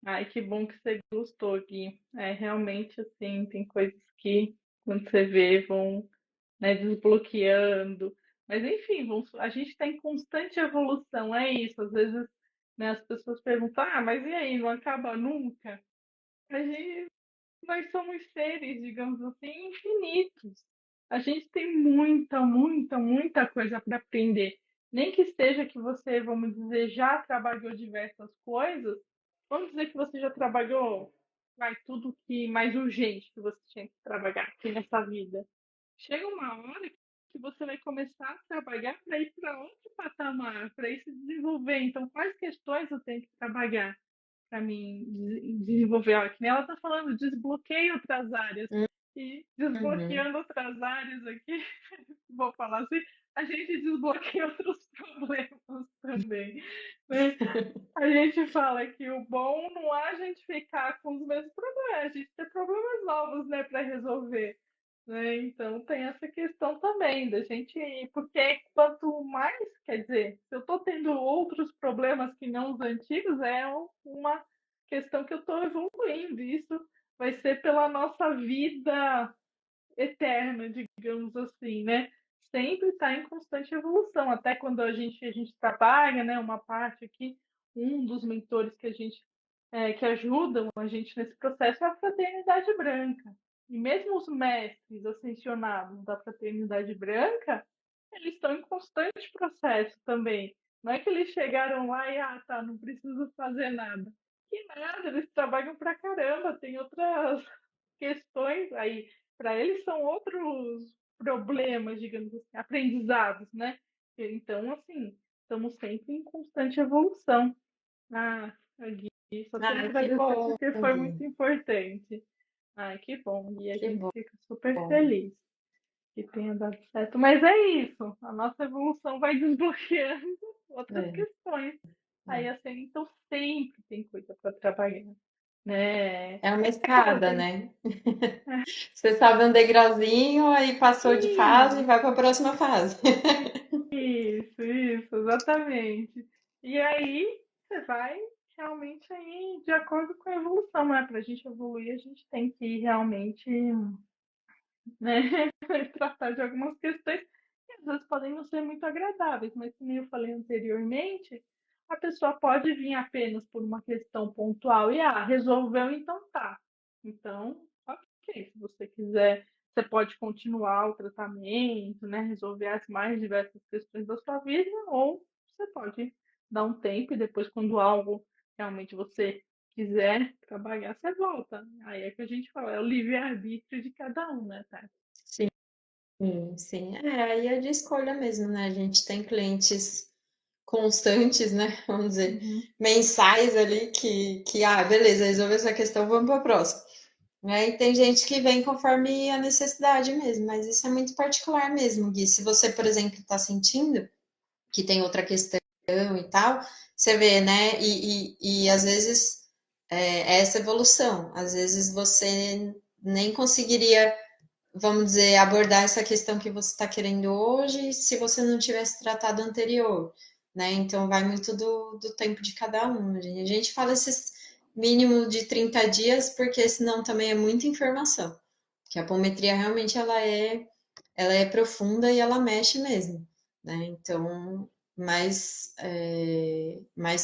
Ai, que bom que você gostou, Gui. É realmente assim, tem coisas que quando você vê vão, né, desbloqueando. Mas enfim, a gente está em constante evolução, é isso. Às vezes, né, as pessoas perguntam, mas e aí, não acaba nunca? A gente nós somos seres, digamos assim, infinitos. A gente tem muita, muita, muita coisa para aprender. Nem que seja que você, vamos dizer, já trabalhou diversas coisas. Vamos dizer que você já trabalhou, vai, tudo que mais urgente que você tinha que trabalhar aqui nessa vida. Chega uma hora que você vai começar a trabalhar para ir para outro patamar, para ir se desenvolver. Então, quais questões eu tenho que trabalhar para mim desenvolver? Ó, que nem ela está falando, desbloqueia outras áreas. E uhum. desbloqueando outras áreas aqui, vou falar assim, a gente desbloqueia outros problemas também, né? A gente fala que o bom não é a gente ficar com os mesmos problemas, a gente ter problemas novos, né, para resolver, né? Então tem essa questão também da gente, porque quanto mais, quer dizer, se eu estou tendo outros problemas que não os antigos, é uma questão que eu estou evoluindo. Isso vai ser pela nossa vida eterna, digamos assim, né? Sempre está em constante evolução. Até quando a gente trabalha, né? Uma parte aqui, um dos mentores que a gente que ajudam a gente nesse processo é a Fraternidade Branca. E mesmo os mestres ascensionados da Fraternidade Branca, eles estão em constante processo também. Não é que eles chegaram lá e, tá, não preciso fazer nada. Que nada, eles trabalham pra caramba, tem outras questões aí. Para eles são outros problemas, digamos assim, aprendizados, né? Então, assim, estamos sempre em constante evolução. Gui, só tenho a Ah, que agradecer bom, porque foi Gui. muito importante. Que bom. E a Que gente bom. fica super feliz que tenha dado certo. Mas é isso. A nossa evolução vai desbloqueando outras É, questões. Aí, é. assim, então sempre tem coisa para trabalhar, né? É uma É claro, escada, tem. né? Você sobe um degrauzinho, aí passou de fase e Sim, vai para a próxima fase. isso, exatamente. E aí você vai realmente aí de acordo com a evolução, né? Para a gente evoluir, a gente tem que ir realmente, né, tratar de algumas questões que às vezes podem não ser muito agradáveis, mas como eu falei anteriormente, a pessoa pode vir apenas por uma questão pontual e resolveu, então tá. Então, ok, se você quiser, você pode continuar o tratamento, né, resolver as mais diversas questões da sua vida, ou você pode dar um tempo e depois, quando algo realmente você quiser trabalhar, você volta. Aí é que a gente fala, é o livre-arbítrio de cada um, né, tá? Sim, sim. É, aí é de escolha mesmo, né? A gente tem clientes constantes, né? Vamos dizer, Uhum. mensais ali beleza, resolveu essa questão, vamos para a próxima. Né? E tem gente que vem conforme a necessidade mesmo, mas isso é muito particular mesmo, Gui. Se você, por exemplo, está sentindo que tem outra questão e tal, você vê, né? E às vezes é essa evolução. Às vezes você nem conseguiria, vamos dizer, abordar essa questão que você está querendo hoje se você não tivesse tratado anterior, né? Então vai muito do tempo de cada um. A gente fala esses mínimo de 30 dias, porque senão também é muita informação. Porque a apometria realmente ela é profunda e ela mexe mesmo. né? Então, mas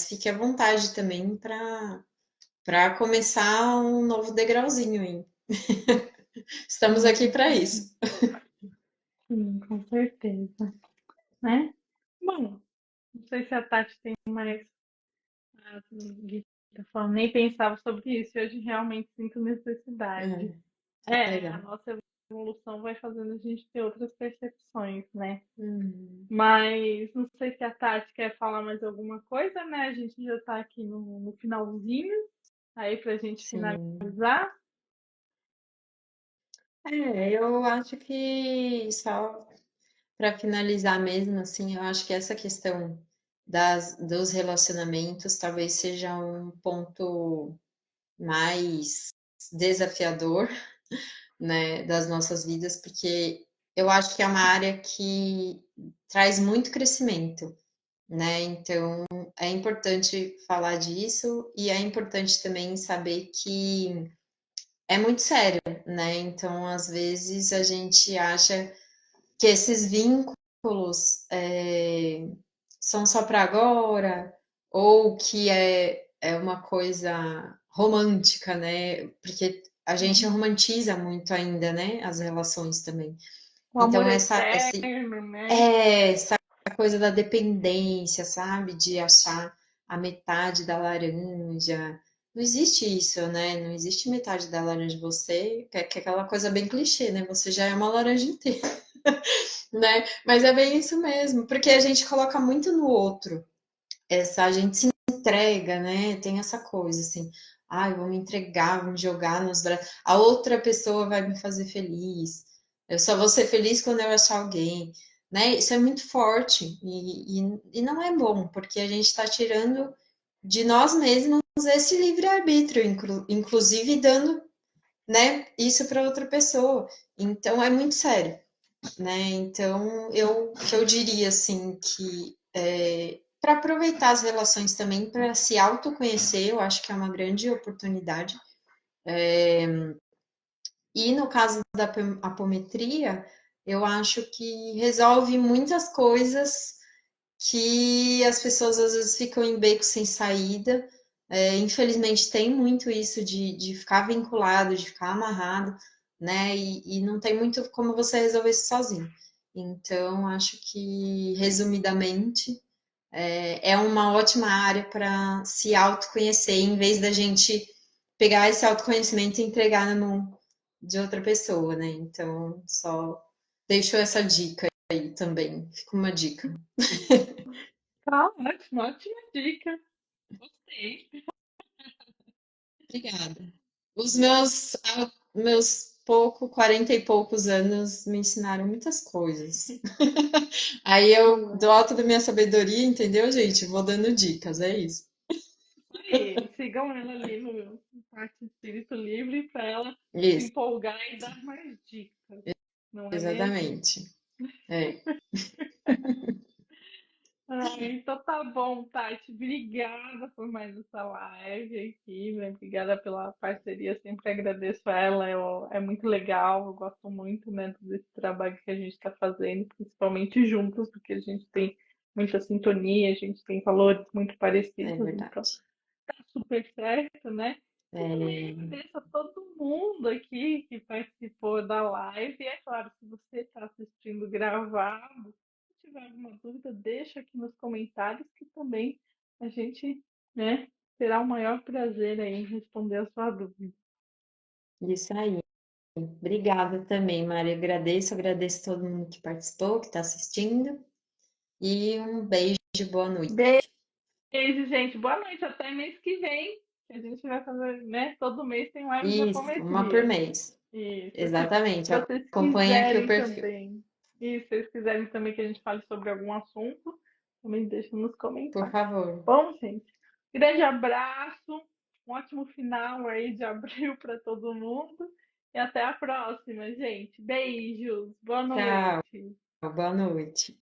fique à vontade também para começar um novo degrauzinho, hein? Estamos aqui Sim, para isso. sim, com certeza, né? Bom, não sei se a Tati tem mais a Guita falando, nem pensava sobre isso, e hoje realmente sinto necessidade. A Legal. nossa evolução vai fazendo a gente ter outras percepções, né? Hum, Mas não sei se a Tati quer falar mais alguma coisa, né? A gente já está aqui no finalzinho, aí para a gente sim. finalizar. Eu acho que só para finalizar mesmo, assim, eu acho que essa questão dos relacionamentos talvez seja um ponto mais desafiador, né, das nossas vidas, porque eu acho que é uma área que traz muito crescimento, né? Então é importante falar disso e é importante também saber que é muito sério, né? Então, às vezes a gente acha que esses vínculos são só para agora, ou que é uma coisa romântica, né? Porque a gente Uhum. romantiza muito ainda, né? As relações também. O amor Então, eterno, né? essa coisa da dependência, sabe? De achar a metade da laranja. Não existe isso, né? Não existe metade da laranja. Você, que é aquela coisa bem clichê, né? Você já é uma laranja inteira, né? Mas é bem isso mesmo, porque a gente coloca muito no outro. A gente se entrega, né? Tem essa coisa assim, ai, vou me entregar, vou me jogar nos braços. A outra pessoa vai me fazer feliz. Eu só vou ser feliz quando eu achar alguém, né? Isso é muito forte e não é bom, porque a gente está tirando de nós mesmos esse livre-arbítrio, inclusive dando, né, isso para outra pessoa. Então é muito sério, né? Então, eu diria assim que para aproveitar as relações também para se autoconhecer, eu acho que é uma grande oportunidade. E no caso da apometria, eu acho que resolve muitas coisas que as pessoas às vezes ficam em beco sem saída. Infelizmente tem muito isso de ficar vinculado, de ficar amarrado, né? E não tem muito como você resolver isso sozinho. Então, acho que, resumidamente, é uma ótima área para se autoconhecer, em vez da gente pegar esse autoconhecimento e entregar na mão de outra pessoa, né? Então, só deixo essa dica aí também. Fica uma dica. Tá ótimo, ótima dica. Gostei. Obrigada. Meus 40 e poucos anos me ensinaram muitas coisas. Aí eu, do alto da minha sabedoria, entendeu, gente? Vou dando dicas, é isso. Aí, sigam ela ali no parte Espírito Livre para ela se Isso, empolgar e dar mais dicas, não é mesmo? exatamente. É, Então tá bom, Tati. Obrigada por mais essa live aqui, né? Obrigada pela parceria. Sempre agradeço a ela. É muito legal. Eu gosto muito, né, desse trabalho que a gente está fazendo, principalmente juntos, porque a gente tem muita sintonia, a gente tem valores muito é parecidos, então verdade. tá super certo, né? E também É, agradeço a todo mundo aqui que participou da live. E é claro, se você está assistindo gravado, se tiver alguma dúvida, deixa aqui nos comentários que também a gente, né, terá o maior prazer aí em responder a sua dúvida. isso aí. Obrigada também, Mari. Agradeço todo mundo que participou, que está assistindo. E um beijo, boa noite. Beijo, gente. Boa noite. Até mês que vem. Que a gente vai fazer, né? Todo mês tem live de Isso, uma por apometria. mês. Isso. Se Exatamente. vocês Acompanha aqui o quiserem perfil. também. E se vocês quiserem também que a gente fale sobre algum assunto, também deixa nos Por comentários. favor. Bom, gente, grande abraço, um ótimo final aí de abril para todo mundo. E até a próxima, gente. Beijos, boa Tchau, noite. boa noite.